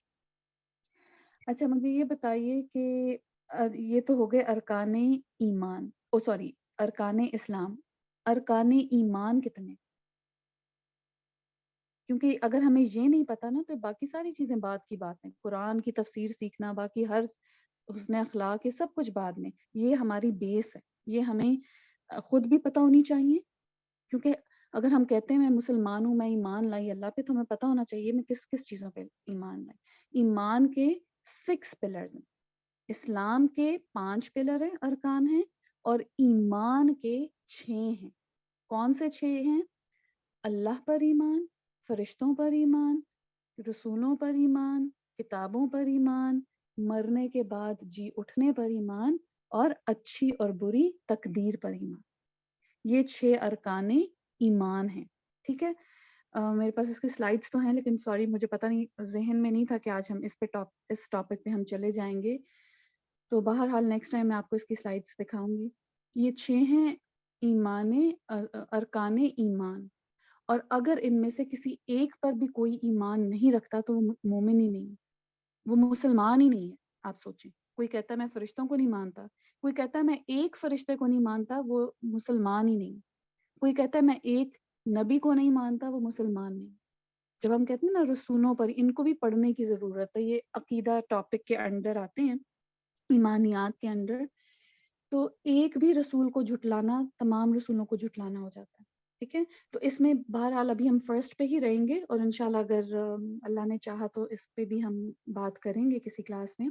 اچھا مجھے یہ بتائیے کہ یہ تو ہو گئے ارکان ایمان، ارکان اسلام. ارکان ایمان کتنے؟ کیونکہ اگر ہمیں یہ نہیں پتا نا تو باقی ساری چیزیں بعد کی بات ہیں. قرآن کی تفسیر سیکھنا، باقی ہر حسن اخلاق، یہ سب کچھ بعد میں. یہ ہماری بیس ہے، یہ ہمیں خود بھی پتہ ہونی چاہیے. کیونکہ اگر ہم کہتے ہیں میں مسلمان ہوں، میں ایمان لائی اللہ پہ، تو ہمیں پتہ ہونا چاہیے میں کس کس چیزوں پہ ایمان لائی. ایمان کے 6 پلرز ہیں. اسلام کے 5 پلر ہیں، ارکان ہیں، اور ایمان کے 6 ہیں. کون سے 6 ہیں؟ اللہ پر ایمان، فرشتوں پر ایمان، رسولوں پر ایمان، کتابوں پر ایمان، مرنے کے بعد جی اٹھنے پر ایمان، اور اچھی اور بری تقدیر پر ایمان. یہ 6 ارکان ایمان ہیں. ٹھیک ہے. میرے پاس اس کی سلائڈز تو ہیں لیکن سوری مجھے پتہ نہیں، ذہن میں نہیں تھا کہ آج ہم اس ٹاپک پہ ہم چلے جائیں گے. تو بہرحال نیکسٹ ٹائم میں آپ کو اس کی سلائڈز دکھاؤں گی. یہ 6 ہیں ایمان، ارکان ایمان. اور اگر ان میں سے کسی ایک پر بھی کوئی ایمان نہیں رکھتا تو وہ مومن ہی نہیں، وہ مسلمان ہی نہیں ہے. آپ سوچیں، کوئی کہتا ہے میں فرشتوں کو نہیں مانتا، کوئی کہتا ہے میں ایک فرشتے کو نہیں مانتا، وہ مسلمان ہی نہیں. کوئی کہتا ہے میں ایک نبی کو نہیں مانتا، وہ مسلمان نہیں. جب ہم کہتے ہیں نا رسولوں پر، ان کو بھی پڑھنے کی ضرورت ہے. یہ عقیدہ ٹاپک کے انڈر آتے ہیں، ایمانیات کے انڈر. تو ایک بھی رسول کو جھٹلانا تمام رسولوں کو جھٹلانا ہو جاتا ہے. ٹھیک ہے. تو اس میں بہرحال ابھی ہم فرسٹ پہ ہی رہیں گے اور انشاءاللہ اگر اللہ نے چاہا تو اس پہ بھی ہم بات کریں گے کسی کلاس میں.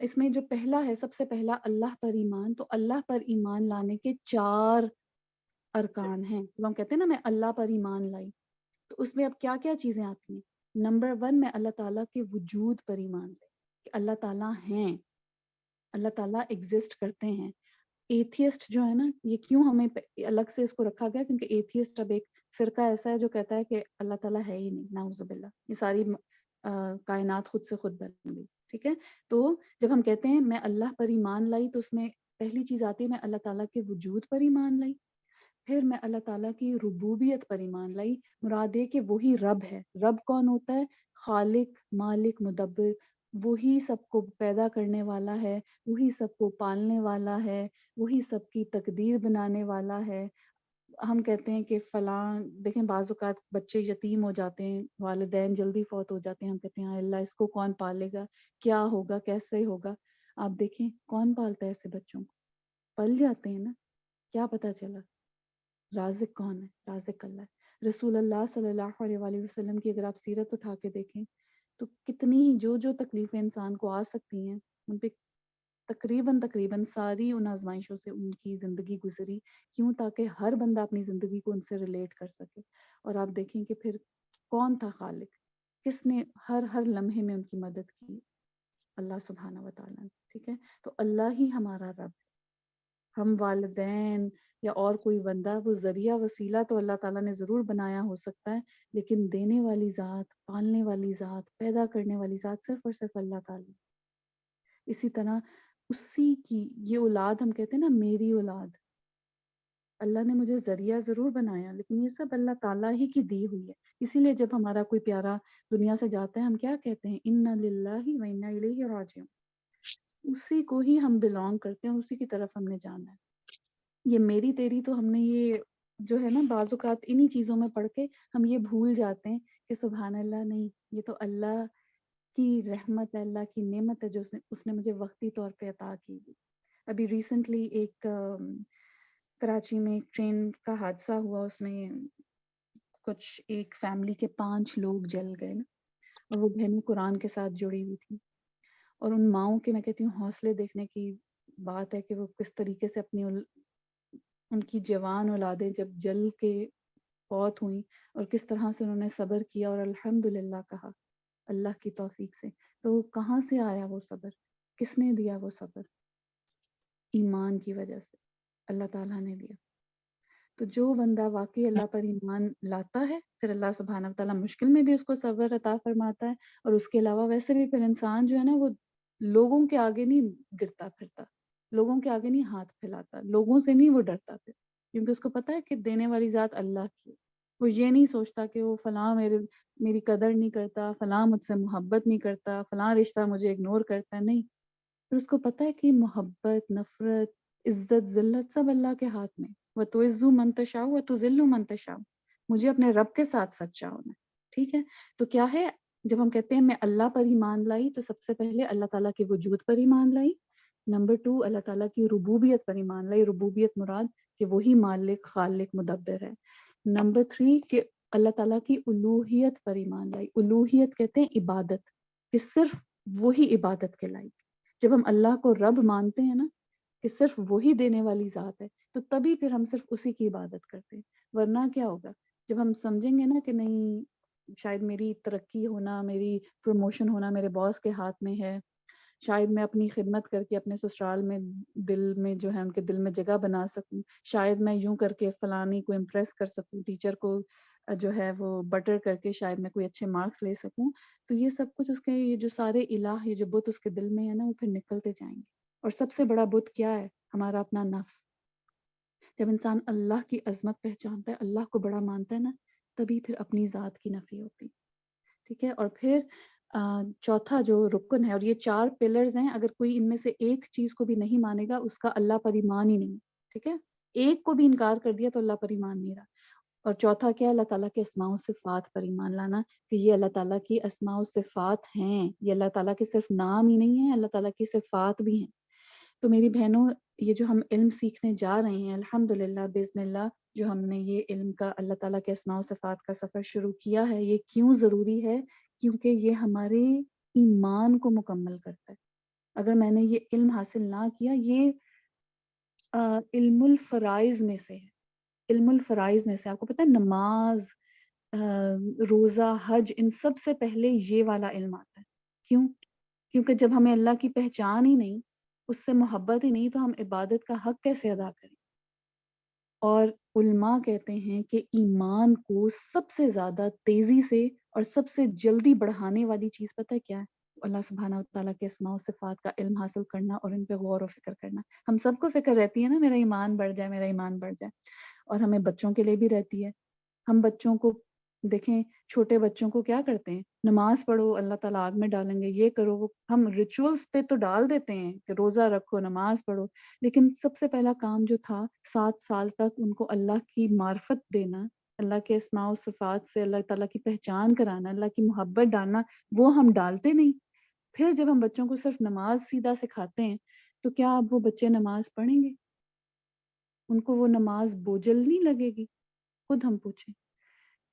اس میں جو پہلا ہے، سب سے پہلا اللہ پر ایمان. تو اللہ پر ایمان لانے کے 4 ارکان ہیں. تو ہم کہتے ہیں نا میں اللہ پر ایمان لائی، تو اس میں اب کیا کیا چیزیں آتی ہیں؟ نمبر 1 میں اللہ تعالیٰ کے وجود پر ایمان لائی کہ اللہ تعالیٰ ہیں، اللہ تعالیٰ ایگزسٹ کرتے ہیں. ایتھیسٹ جو ہے نا، یہ کیوں ہمیں الگ سے اس کو رکھا گیا؟ کیونکہ ایتھیسٹ اب ایک فرقہ ایسا ہے جو کہتا ہے کہ اللہ تعالیٰ ہے ہی نہیں، نعوذ باللہ، یہ ساری کائنات خود سے خود بن گئی. ٹھیک ہے. تو جب ہم کہتے ہیں میں اللہ پر ایمان لائی تو اس میں پہلی چیز آتی ہے میں اللہ تعالیٰ کے وجود پر ایمان لائی. پھر میں اللہ تعالیٰ کی ربوبیت پر ایمان لائی. مراد ہے کہ وہی رب ہے. رب کون ہوتا ہے؟ خالق، مالک، مدبر. وہی سب کو پیدا کرنے والا ہے، وہی سب کو پالنے والا ہے، وہی سب کی تقدیر بنانے والا ہے. ہم کہتے ہیں کہ فلاں، دیکھیں بعض اوقات بچے یتیم ہو جاتے ہیں، والدین جلدی فوت ہو جاتے ہیں، ہم کہتے ہیں ہائے اللہ اس کو کون پالے گا، کیا ہوگا، کیسے ہوگا. آپ دیکھیں کون پالتا ہے ایسے بچوں کو؟ پل جاتے ہیں نا. کیا پتا چلا؟ رازق کون ہے؟ رازق اللہ ہے. رسول اللہ صلی اللہ علیہ وآلہ وسلم کی اگر آپ سیرت اٹھا کے دیکھیں تو کتنی جو تکلیفیں انسان کو آ سکتی ہیں ان پہ تقریباً ساری ان آزمائشوں سے ان کی زندگی گزری. کیوں؟ تاکہ ہر بندہ اپنی زندگی کو ان سے ریلیٹ کر سکے. اور آپ دیکھیں کہ پھر کون تھا خالق، کس نے ہر لمحے میں ان کی مدد کی؟ اللہ سبحانہ و تعالیٰ نے. ٹھیک ہے. تو اللہ ہی ہمارا رب ہے. ہم والدین یا اور کوئی بندہ، وہ ذریعہ وسیلہ تو اللہ تعالیٰ نے ضرور بنایا ہو سکتا ہے، لیکن دینے والی ذات، پالنے والی ذات، پیدا کرنے والی ذات صرف اور صرف اللہ تعالیٰ. اسی طرح اسی کی یہ اولاد، ہم کہتے ہیں نا میری اولاد، اللہ نے مجھے ذریعہ ضرور بنایا لیکن یہ سب اللہ تعالیٰ ہی کی دی ہوئی ہے. اسی لیے جب ہمارا کوئی پیارا دنیا سے جاتا ہے ہم کیا کہتے ہیں؟ انا للہ و انا الیہ راجعون. اسی کو ہی ہم بلونگ کرتے ہیں، اسی کی طرف ہم نے جانا ہے. یہ میری تیری تو ہم نے یہ جو ہے نا بعض اوقات انہی چیزوں میں پڑھ کے ہم یہ بھول جاتے ہیں کہ سبحان اللہ نہیں، یہ تو اللہ کی رحمت ہے، اللہ کی نعمت ہے جو اس نے مجھے وقتی طور پہ عطا کی. ابھی ریسنٹلی ایک کراچی میں ایک ٹرین کا حادثہ ہوا، اس میں کچھ ایک فیملی کے 5 لوگ جل گئے نا، اور وہ بہنیں قرآن کے ساتھ جڑی ہوئی تھی. اور ان ماؤں کے میں کہتی ہوں حوصلے دیکھنے کی بات ہے کہ وہ کس طریقے سے اپنی ان کی جوان اولادیں جب جل کے فوت ہوئیں اور کس طرح سے انہوں نے صبر کیا اور الحمدللہ کہا اللہ کی توفیق سے. تو کہاں سے آیا وہ صبر؟ کس نے دیا وہ صبر؟ ایمان کی وجہ سے اللہ تعالیٰ نے دیا. تو جو بندہ واقعی اللہ پر ایمان لاتا ہے پھر اللہ سبحانہ و تعالیٰ مشکل میں بھی اس کو صبر عطا فرماتا ہے. اور اس کے علاوہ ویسے بھی پھر انسان جو ہے نا وہ لوگوں کے آگے نہیں گرتا پھرتا، لوگوں کے آگے نہیں ہاتھ پھیلاتا، لوگوں سے نہیں وہ ڈرتا پھر، کیونکہ اس کو پتا ہے کہ دینے والی ذات اللہ کی ہے. وہ یہ نہیں سوچتا کہ وہ فلاں میری قدر نہیں کرتا، فلاں مجھ سے محبت نہیں کرتا، فلاں رشتہ مجھے اگنور کرتا ہے. نہیں، پھر اس کو پتا ہے کہ محبت، نفرت، عزت، ذلت سب اللہ کے ہاتھ میں. وَتُعِزُّ مَن تَشَاءُ وَتُذِلُّ مَن تَشَاءُ. مجھے اپنے رب کے ساتھ سچا ہونا ہے. ٹھیک ہے، تو کیا ہے جب ہم کہتے ہیں میں اللہ پر ایمان لائی تو سب سے پہلے اللہ تعالیٰ کے وجود پر ایمان لائی. نمبر 2 اللہ تعالیٰ کی ربوبیت پر ایمان لائی. ربوبیت مراد کہ وہی مالک، خالق، مدبر ہے. نمبر 3 کہ اللہ تعالیٰ کی الوہیت پر ایمان لائی. الوہیت کہتے ہیں عبادت، کہ صرف وہی عبادت کے لائق. جب ہم اللہ کو رب مانتے ہیں نا کہ صرف وہی دینے والی ذات ہے تو تبھی پھر ہم صرف اسی کی عبادت کرتے ہیں. ورنہ کیا ہوگا جب ہم سمجھیں گے نا کہ نہیں شاید میری ترقی ہونا، میری پروموشن ہونا میرے باس کے ہاتھ میں ہے، شاید میں اپنی خدمت کر کے اپنے سسرال میں دل میں جو ہے ان کے دل میں جگہ بنا سکوں، شاید میں یوں کر کے فلانی کو امپریس کر سکوں، ٹیچر کو جو ہے وہ بٹر کر کے شاید میں کوئی اچھے مارکس لے سکوں. تو یہ سب کچھ اس کے یہ جو سارے الہ، یہ جو بت اس کے دل میں ہے نا وہ پھر نکلتے جائیں گے. اور سب سے بڑا بت کیا ہے؟ ہمارا اپنا نفس. جب انسان اللہ کی عظمت پہچانتا ہے، اللہ کو بڑا مانتا ہے نا، تبھی پھر اپنی ذات کی نفی ہوتی. ٹھیک ہے، اور پھر چوتھا جو رکن ہے، اور یہ 4 پلرز ہیں، اگر کوئی ان میں سے ایک چیز کو بھی نہیں مانے گا اس کا اللہ پر ایمان ہی نہیں. ٹھیک ہے، ایک کو بھی انکار کر دیا تو اللہ پر ایمان نہیں رہا. اور چوتھا کیا ہے؟ اللہ تعالیٰ کے اسماء و صفات پر ایمان لانا کہ یہ اللہ تعالیٰ کی اسماء و صفات ہیں. یہ اللہ تعالیٰ کے صرف نام ہی نہیں ہیں، اللہ تعالیٰ کی صفات بھی ہیں. تو میری بہنوں، یہ جو ہم علم سیکھنے جا رہے ہیں الحمدللہ باذن اللہ، جو ہم نے یہ علم کا اللہ تعالیٰ کے اسماء و صفات کا سفر شروع کیا ہے، یہ کیوں ضروری ہے؟ کیونکہ یہ ہمارے ایمان کو مکمل کرتا ہے. اگر میں نے یہ علم حاصل نہ کیا، یہ علم الفرائض میں سے ہے. علم الفرائض میں سے آپ کو پتہ ہے نماز، روزہ، حج، ان سب سے پہلے یہ والا علم آتا ہے. کیوں؟ کیونکہ جب ہمیں اللہ کی پہچان ہی نہیں، اس سے محبت ہی نہیں، تو ہم عبادت کا حق کیسے ادا کریں؟ اور علماء کہتے ہیں کہ ایمان کو سب سے زیادہ تیزی سے اور سب سے جلدی بڑھانے والی چیز پتہ ہے کیا ہے؟ اللہ سبحانہ و تعالیٰ کے اسماء و صفات کا علم حاصل کرنا اور ان پہ غور و فکر کرنا. ہم سب کو فکر رہتی ہے نا میرا ایمان بڑھ جائے، میرا ایمان بڑھ جائے. اور ہمیں بچوں کے لیے بھی رہتی ہے. ہم بچوں کو دیکھیں، چھوٹے بچوں کو کیا کرتے ہیں؟ نماز پڑھو اللہ تعالیٰ آگ میں ڈالیں گے، یہ کرو وہ. ہم ریچولز پہ تو ڈال دیتے ہیں کہ روزہ رکھو، نماز پڑھو، لیکن سب سے پہلا کام جو تھا 7 سال تک ان کو اللہ کی معرفت دینا، اللہ کے اسماء و صفات سے اللہ تعالیٰ کی پہچان کرانا، اللہ کی محبت ڈالنا، وہ ہم ڈالتے نہیں. پھر جب ہم بچوں کو صرف نماز سیدھا سکھاتے ہیں تو کیا اب وہ بچے نماز پڑھیں گے؟ ان کو وہ نماز بوجھل نہیں لگے گی؟ خود ہم پوچھیں،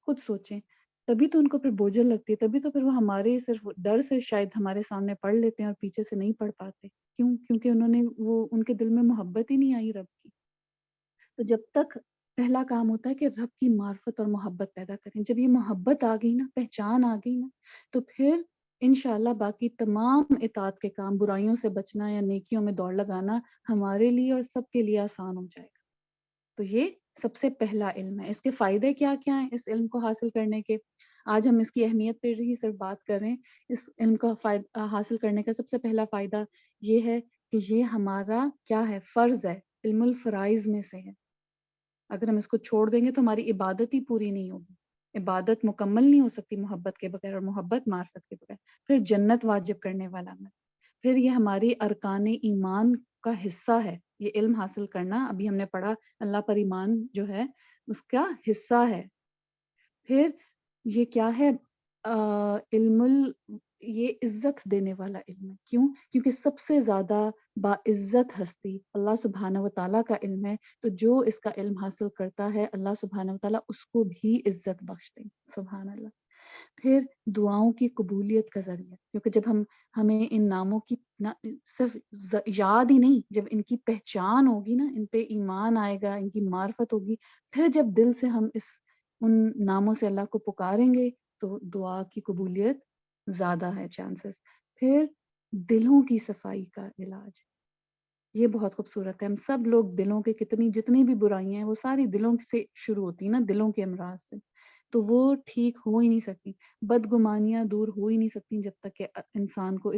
خود سوچیں. تبھی تو ان کو پھر بوجھل لگتی ہے، تبھی تو پھر وہ ہمارے صرف ڈر سے شاید ہمارے سامنے پڑھ لیتے ہیں اور پیچھے سے نہیں پڑھ پاتے. کیوں؟ کیونکہ ان کے دل میں محبت ہی نہیں آئی رب کی. تو جب تک پہلا کام ہوتا ہے کہ رب کی معرفت اور محبت پیدا کریں. جب یہ محبت آ گئی نا، پہچان آ گئی نا، تو پھر انشاءاللہ باقی تمام اطاعت کے کام، برائیوں سے بچنا یا نیکیوں میں دوڑ لگانا ہمارے لیے اور سب کے لیے آسان ہو جائے گا. تو یہ سب سے پہلا علم ہے. اس کے فائدے کیا کیا ہیں اس علم کو حاصل کرنے کے؟ آج ہم اس کی اہمیت پہ ہی صرف بات کر رہے ہیں. اس علم کا حاصل کرنے کا سب سے پہلا فائدہ یہ ہے کہ یہ ہمارا کیا ہے؟ فرض ہے، علم الفرائض میں سے ہے. اگر ہم اس کو چھوڑ دیں گے تو ہماری عبادت ہی پوری نہیں ہوگی. عبادت مکمل نہیں ہو سکتی محبت کے بغیر، اور محبت معرفت کے بغیر. پھر جنت واجب کرنے والا عمل، پھر یہ ہماری ارکان ایمان کا حصہ ہے. یہ علم حاصل کرنا، ابھی ہم نے پڑھا اللہ پر ایمان جو ہے اس کا حصہ ہے. پھر یہ کیا ہے؟ یہ عزت دینے والا علم ہے. کیوں؟ کیونکہ سب سے زیادہ باعزت ہستی اللہ سبحانہ و تعالیٰ کا علم ہے. تو جو اس کا علم حاصل کرتا ہے اللہ سبحانہ و تعالیٰ اس کو بھی عزت بخشتے ہیں. سبحان اللہ. پھر دعاؤں کی قبولیت کا ذریعہ، کیونکہ جب ہمیں ان ناموں کی صرف یاد ہی نہیں، جب ان کی پہچان ہوگی نا، ان پہ ایمان آئے گا، ان کی معرفت ہوگی، پھر جب دل سے ہم ان ناموں سے اللہ کو پکاریں گے تو دعا کی قبولیت زیادہ ہے چانسز. پھر دلوں کی صفائی کا علاج، یہ بہت خوبصورت ہے. ہم سب لوگ دلوں کے جتنی بھی برائیاں ہیں وہ ساری دلوں سے شروع ہوتی ہیں نا، دلوں کے امراض سے. تو وہ ٹھیک ہو ہی نہیں سکتی، بدگمانیاں دور ہو ہی نہیں سکتی جب تک کہ انسان کو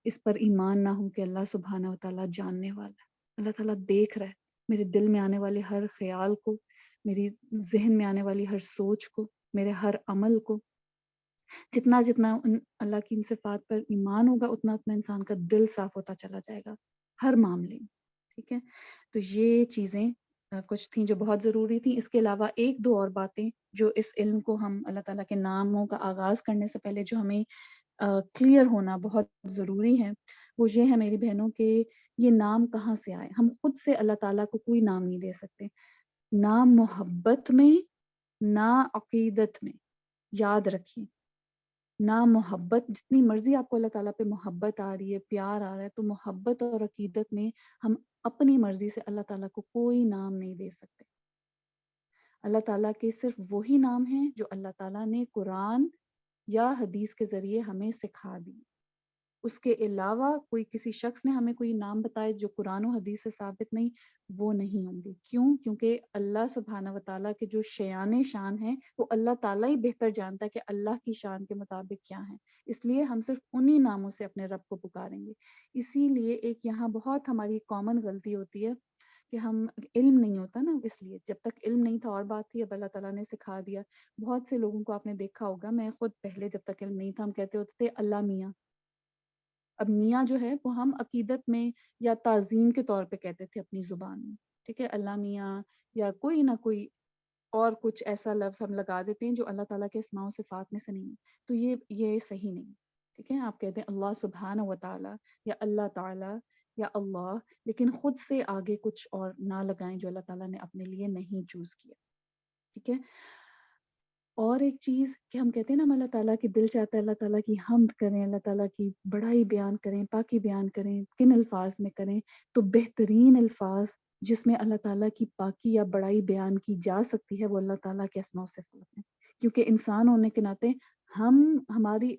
اس پر ایمان نہ ہو کہ اللہ سبحانہ و تعالیٰ جاننے والا ہے. اللہ تعالیٰ دیکھ رہا ہے میرے دل میں آنے والے ہر خیال کو، میری ذہن میں آنے والی ہر سوچ کو، میرے ہر عمل کو. جتنا اللہ کی ان صفات پر ایمان ہوگا اتنا انسان کا دل صاف ہوتا چلا جائے گا ہر معاملے میں. ٹھیک ہے، تو یہ چیزیں کچھ تھیں جو بہت ضروری تھیں. اس کے علاوہ ایک دو اور باتیں جو اس علم کو ہم اللہ تعالیٰ کے ناموں کا آغاز کرنے سے پہلے جو ہمیں کلیئر ہونا بہت ضروری ہے، وہ یہ ہے میری بہنوں کہ یہ نام کہاں سے آئے. ہم خود سے اللہ تعالیٰ کو کوئی نام نہیں دے سکتے، نہ محبت میں نہ عقیدت میں. یاد رکھیے، نہ محبت، جتنی مرضی آپ کو اللہ تعالیٰ پہ محبت آ رہی ہے، پیار آ رہا ہے، تو محبت اور عقیدت میں ہم اپنی مرضی سے اللہ تعالیٰ کو کوئی نام نہیں دے سکتے. اللہ تعالیٰ کے صرف وہی نام ہیں جو اللہ تعالیٰ نے قرآن یا حدیث کے ذریعے ہمیں سکھا دی. اس کے علاوہ کوئی کسی شخص نے ہمیں کوئی نام بتائے جو قرآن و حدیث سے ثابت نہیں، وہ نہیں ہوں گے. کیوں؟ کیونکہ اللہ سبحانہ و تعالیٰ کے جو شیان شان ہیں وہ اللہ تعالیٰ ہی بہتر جانتا ہے کہ اللہ کی شان کے مطابق کیا ہیں. اس لیے ہم صرف انہی ناموں سے اپنے رب کو پکاریں گے. اسی لیے ایک یہاں بہت ہماری کامن غلطی ہوتی ہے کہ ہم علم نہیں ہوتا نا، اس لیے جب تک علم نہیں تھا اور بات تھی، اب اللہ تعالیٰ نے سکھا دیا. بہت سے لوگوں کو آپ نے دیکھا ہوگا، میں خود پہلے جب تک علم نہیں تھا ہم کہتے ہوتے تھے اللہ میاں. اب میاں جو ہے وہ ہم عقیدت میں یا تعظیم کے طور پہ کہتے تھے اپنی زبان میں. ٹھیک ہے، اللہ میاں یا کوئی نہ کوئی اور کچھ ایسا لفظ ہم لگا دیتے ہیں جو اللہ تعالیٰ کے اسماء و صفات میں سے نہیں ہے. تو یہ صحیح نہیں. ٹھیک ہے، آپ کہتے ہیں اللہ سبحانہ و تعالیٰ یا اللہ تعالیٰ یا اللہ، لیکن خود سے آگے کچھ اور نہ لگائیں جو اللہ تعالیٰ نے اپنے لیے نہیں چوز کیا. ٹھیک ہے. اور ایک چیز کہ ہم کہتے ہیں نا ہم اللہ تعالیٰ کی دل چاہتا ہے اللہ تعالیٰ کی حمد کریں، اللہ تعالیٰ کی بڑائی بیان کریں، پاکی بیان کریں. کن الفاظ میں کریں؟ تو بہترین الفاظ جس میں اللہ تعالیٰ کی پاکی یا بڑائی بیان کی جا سکتی ہے وہ اللہ تعالیٰ کے اسماء و صفات ہیں. کیونکہ انسان ہونے کے ناطے ہماری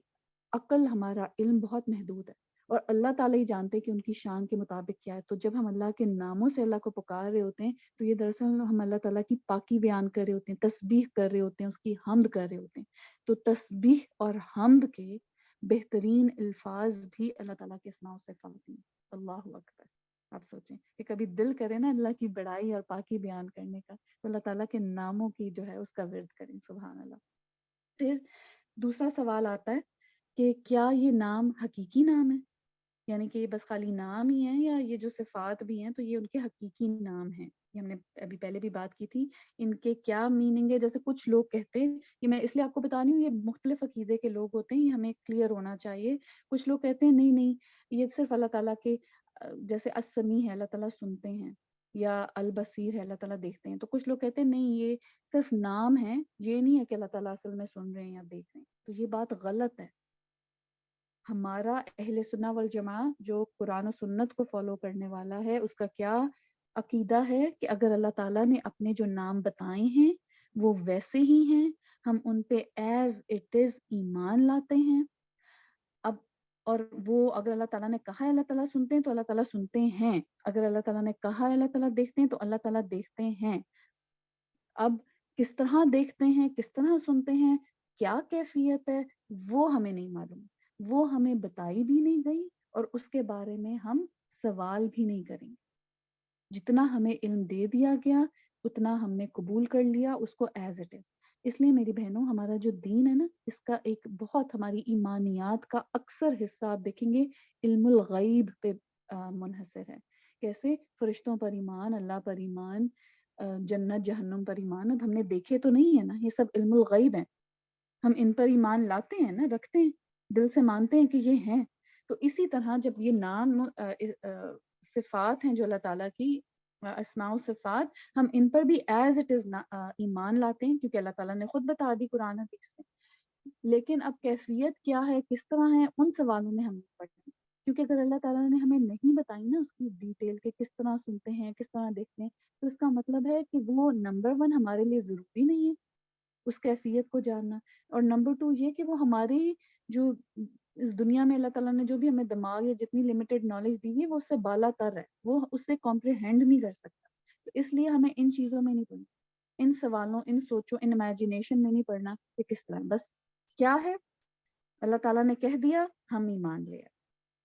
عقل، ہمارا علم بہت محدود ہے، اور اللہ تعالیٰ ہی جانتے کہ ان کی شان کے مطابق کیا ہے. تو جب ہم اللہ کے ناموں سے اللہ کو پکار رہے ہوتے ہیں تو یہ دراصل ہم اللہ تعالیٰ کی پاکی بیان کر رہے ہوتے ہیں، تسبیح کر رہے ہوتے ہیں، اس کی حمد کر رہے ہوتے ہیں. تو تسبیح اور حمد کے بہترین الفاظ بھی اللہ تعالیٰ کے اسماء و صفات ہیں. اللہ اکبر. آپ سوچیں کہ کبھی دل کرے نا اللہ کی بڑائی اور پاکی بیان کرنے کا، تو اللہ تعالیٰ کے ناموں کی جو ہے اس کا ورد کریں. سبحان اللہ. پھر دوسرا سوال آتا ہے کہ کیا یہ نام حقیقی نام ہے، یعنی کہ یہ بس خالی نام ہی ہیں، یا یہ جو صفات بھی ہیں تو یہ ان کے حقیقی نام ہیں؟ یہ ہم نے ابھی پہلے بھی بات کی تھی. ان کے کیا میننگ ہے؟ جیسے کچھ لوگ کہتے ہیں، یہ میں اس لیے آپ کو بتا رہی ہوں، یہ مختلف عقیدے کے لوگ ہوتے ہیں، یہ ہمیں کلیئر ہونا چاہیے. کچھ لوگ کہتے ہیں نہیں یہ صرف اللہ تعالیٰ کے جیسے السمیع ہے، اللہ تعالیٰ سنتے ہیں، یا البصیر ہے، اللہ تعالیٰ دیکھتے ہیں. تو کچھ لوگ کہتے ہیں نہیں یہ صرف نام ہے، یہ نہیں ہے کہ اللہ تعالیٰ اصل میں سن رہے ہیں یا دیکھ رہے ہیں. تو یہ بات غلط ہے. ہمارا اہل سنہ والجماع جو قرآن و سنت کو فالو کرنے والا ہے، اس کا کیا عقیدہ ہے کہ اگر اللہ تعالیٰ نے اپنے جو نام بتائے ہیں وہ ویسے ہی ہیں، ہم ان پہ ایز اٹ از ایمان لاتے ہیں. اب اور وہ اگر اللہ تعالیٰ نے کہا ہے اللہ تعالیٰ سنتے ہیں تو اللہ تعالیٰ سنتے ہیں، اگر اللہ تعالیٰ نے کہا ہے اللہ تعالیٰ دیکھتے ہیں تو اللہ تعالیٰ دیکھتے ہیں. اب کس طرح دیکھتے ہیں، کس طرح سنتے ہیں، کیا کیفیت ہے، وہ ہمیں نہیں معلوم، وہ ہمیں بتائی بھی نہیں گئی، اور اس کے بارے میں ہم سوال بھی نہیں کریں گے. جتنا ہمیں علم دے دیا گیا اتنا ہم نے قبول کر لیا اس کو ایز اٹ از. اس لیے میری بہنوں ہمارا جو دین ہے نا اس کا ایک بہت ہماری ایمانیات کا اکثر حصہ آپ دیکھیں گے علم الغیب پہ منحصر ہے. کیسے؟ فرشتوں پر ایمان، اللہ پر ایمان، جنت جہنم پر ایمان. اب ہم نے دیکھے تو نہیں ہے نا، یہ سب علم الغیب ہیں. ہم ان پر ایمان لاتے ہیں نا، رکھتے ہیں، دل سے مانتے ہیں کہ یہ ہیں. تو اسی طرح جب یہ نام صفات ہیں جو اللہ تعالیٰ کی اسماء و صفات، ہم ان پر بھی ایز اٹ از ایمان لاتے ہیں کیونکہ اللہ تعالیٰ نے خود بتا دی قرآن حدیث میں. لیکن اب کیفیت کیا ہے، کس طرح ہے، ان سوالوں میں ہم پڑھتے ہیں. کیونکہ اگر اللہ تعالیٰ نے ہمیں نہیں بتائی نا اس کی ڈیٹیل کہ کس طرح سنتے ہیں، کس طرح دیکھتے ہیں، تو اس کا مطلب ہے کہ وہ نمبر 1 ہمارے لیے ضروری نہیں ہے اس کیفیت کو جاننا، اور نمبر 2 یہ کہ وہ ہماری جو اس دنیا میں اللہ تعالیٰ نے جو بھی ہمیں دماغ یا جتنی لمیٹڈ نالج دی ہے وہ اس سے بالا تر ہے، وہ اس سے کمپریہینڈ نہیں کر سکتا. تو اس لیے ہمیں ان چیزوں میں نہیں پڑھنا، ان سوالوں، ان سوچوں، ان امیجنیشن میں نہیں پڑھنا کہ کس طرح. بس کیا ہے اللہ تعالیٰ نے کہہ دیا، ہم ایمان لے آئے.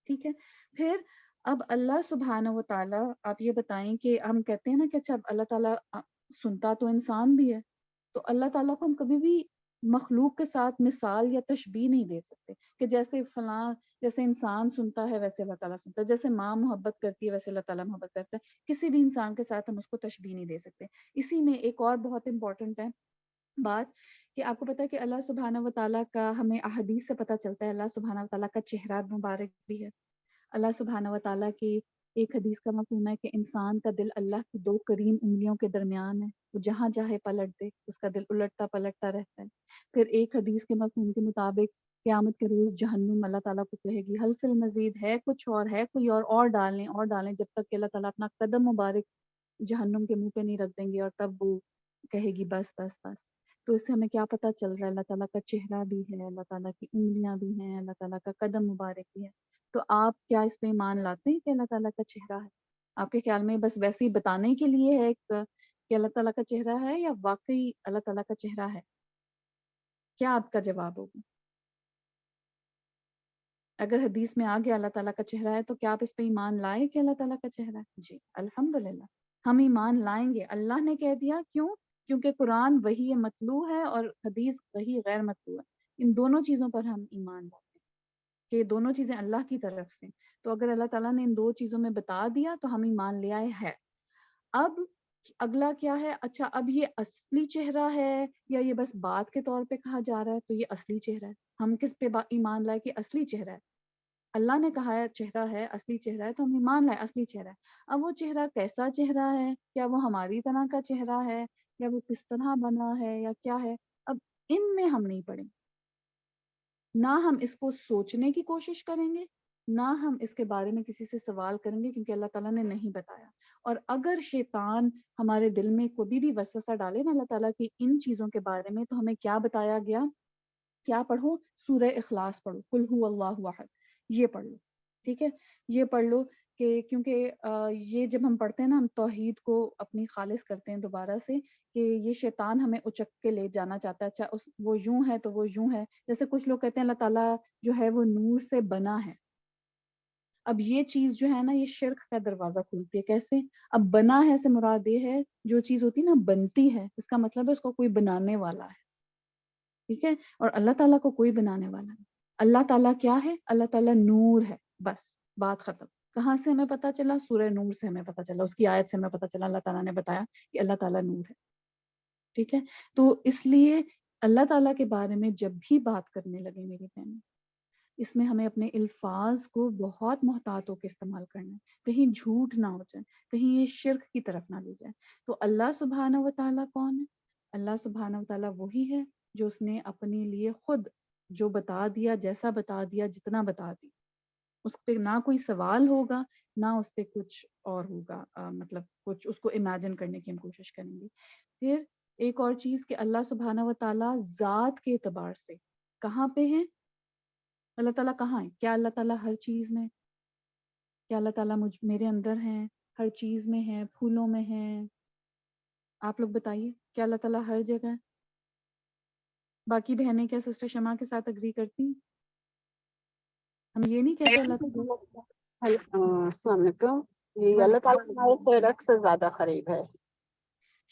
ٹھیک ہے. پھر اب اللہ سبحانہ و تعالیٰ، آپ یہ بتائیں کہ ہم کہتے ہیں نا کہ اچھا اب اللہ تعالیٰ سنتا تو انسان بھی ہے، تو اللہ تعالیٰ کو ہم کبھی بھی مخلوق کے ساتھ مثال یا تشبیہ نہیں دے سکتے کہ جیسے فلاں، جیسے انسان سنتا ہے ویسے اللہ تعالیٰ سنتا ہے، جیسے ماں محبت کرتی ہے ویسے اللہ تعالیٰ محبت کرتا ہے. کسی بھی انسان کے ساتھ ہم اس کو تشبیہ نہیں دے سکتے. اسی میں ایک اور بہت امپورٹنٹ ہے بات کہ آپ کو پتہ ہے کہ اللہ سبحانہ و تعالیٰ کا ہمیں احادیث سے پتہ چلتا ہے اللہ سبحانہ و تعالیٰ کا چہرہ مبارک بھی ہے. اللہ سبحانہ و تعالیٰ کی ایک حدیث کا مفہوم ہے کہ انسان کا دل اللہ کی 2 کریم انگلیوں کے درمیان ہے، وہ جہاں چاہے پلٹ دے، اس کا دل الٹتا پلٹتا رہتا ہے. پھر ایک حدیث کے مفہوم کے مطابق قیامت کے روز جہنم اللہ تعالیٰ کو کہے گی حل فی المزید، ہے کچھ اور، ہے کوئی اور ڈالیں اور ڈالیں، جب تک کہ اللہ تعالیٰ اپنا قدم مبارک جہنم کے منہ پہ نہیں رکھ دیں گے، اور تب وہ کہے گی بس بس بس. تو اس سے ہمیں کیا پتہ چل رہا ہے؟ اللہ تعالیٰ کا چہرہ بھی ہے، اللہ تعالیٰ کی انگلیاں بھی ہیں، اللہ تعالیٰ کا قدم مبارک بھی ہے. تو آپ کیا اس پہ ایمان لاتے ہیں کہ اللہ تعالیٰ کا چہرہ ہے؟ آپ کے خیال میں بس ویسے ہی بتانے کے لیے ہے کہ اللہ تعالیٰ کا چہرہ ہے، یا واقعی اللہ تعالیٰ کا چہرہ ہے؟ کیا آپ کا جواب ہوگا؟ اگر حدیث میں آ گیا اللہ تعالیٰ کا چہرہ ہے تو کیا آپ اس پہ ایمان لائے کہ اللہ تعالیٰ کا چہرہ ہے؟ جی الحمدللہ ہم ایمان لائیں گے. اللہ نے کہہ دیا، کیوں؟ کیونکہ قرآن وحی مطلوع ہے اور حدیث وحی غیر مطلوع ہے. ان دونوں چیزوں پر ہم ایمان لاتے ہیں کہ دونوں چیزیں اللہ کی طرف سے. تو اگر اللہ تعالیٰ نے ان 2 چیزوں میں بتا دیا تو ہم ایمان لے آئے ہے. اب اگلا کیا ہے؟ اچھا اب یہ اصلی چہرہ ہے یا یہ بس بات کے طور پہ کہا جا رہا ہے؟ تو یہ اصلی چہرہ ہے. ہم کس پہ ایمان لائے کہ اصلی چہرہ ہے؟ اللہ نے کہا ہے چہرہ ہے، اصلی چہرہ ہے، تو ہم ایمان لائے اصلی چہرہ ہے. اب وہ چہرہ کیسا چہرہ ہے؟ کیا وہ ہماری طرح کا چہرہ ہے، یا وہ کس طرح بنا ہے، یا کیا ہے؟ اب ان میں ہم نہیں پڑیں، نہ ہم اس کو سوچنے کی کوشش کریں گے، نہ ہم اس کے بارے میں کسی سے سوال کریں گے، کیونکہ اللہ تعالیٰ نے نہیں بتایا. اور اگر شیطان ہمارے دل میں کوئی بھی وسوسہ ڈالے نا اللہ تعالیٰ کی ان چیزوں کے بارے میں، تو ہمیں کیا بتایا گیا؟ کیا پڑھو؟ سورہ اخلاص پڑھو، قل هو اللہ احد، یہ پڑھ لو. ٹھیک ہے، یہ پڑھ لو کہ کیونکہ یہ جب ہم پڑھتے ہیں نا ہم توحید کو اپنی خالص کرتے ہیں دوبارہ سے، کہ یہ شیطان ہمیں اچک کے لے جانا چاہتا ہے. اچھا وہ یوں ہے تو وہ یوں ہے. جیسے کچھ لوگ کہتے ہیں اللہ تعالیٰ جو ہے وہ نور سے بنا ہے. اب یہ چیز جو ہے نا یہ شرک کا دروازہ کھولتی ہے. کیسے؟ اب بنا ہے سے مراد یہ ہے جو چیز ہوتی ہے نا بنتی ہے، اس کا مطلب ہے اس کو کوئی بنانے والا ہے. ٹھیک ہے، اور اللہ تعالیٰ کو کوئی بنانے والا نہیں. اللہ تعالیٰ کیا ہے؟ اللہ تعالیٰ نور ہے، بس بات ختم. کہاں سے ہمیں پتہ چلا؟ سورہ نور سے ہمیں پتہ چلا، اس کی آیت سے ہمیں پتہ چلا. اللہ تعالیٰ نے بتایا کہ اللہ تعالیٰ نور ہے. ٹھیک ہے، تو اس لیے اللہ تعالیٰ کے بارے میں جب بھی بات کرنے لگے میری بہن، اس میں ہمیں اپنے الفاظ کو بہت محتاط ہو کے استعمال کرنا ہے، کہیں جھوٹ نہ ہو جائے، کہیں یہ شرک کی طرف نہ لے جائے. تو اللہ سبحانہ و تعالیٰ کون ہے؟ اللہ سبحانہ و تعالیٰ وہی ہے جو اس نے اپنے لیے خود جو بتا دیا، جیسا بتا دیا، جتنا بتا دیا، اس پہ نہ کوئی سوال ہوگا، نہ اس پہ کچھ اور ہوگا، مطلب کچھ اس کو امیجن کرنے کی ہم کوشش کریں گے. پھر ایک اور چیز کہ اللہ سبحانہ و تعالیٰ ذات کے اعتبار سے کہاں پہ ہیں؟ اللہ تعالیٰ کہاں ہے؟ کیا اللہ تعالیٰ ہر چیز میں؟ کیا اللہ تعالیٰ میرے اندر ہیں، ہر چیز میں ہیں، پھولوں میں ہیں؟ آپ لوگ بتائیے، کیا اللہ تعالیٰ ہر جگہ ہے؟ باقی بہنیں کیا سسٹر شمع کے ساتھ اگری کرتی ہیں؟ ہم یہ نہیں کہتے اللہ تعالیٰ السلام علیکم. یہ اللہ تعالیٰ ہمارے خیرک سے زیادہ قریب ہے.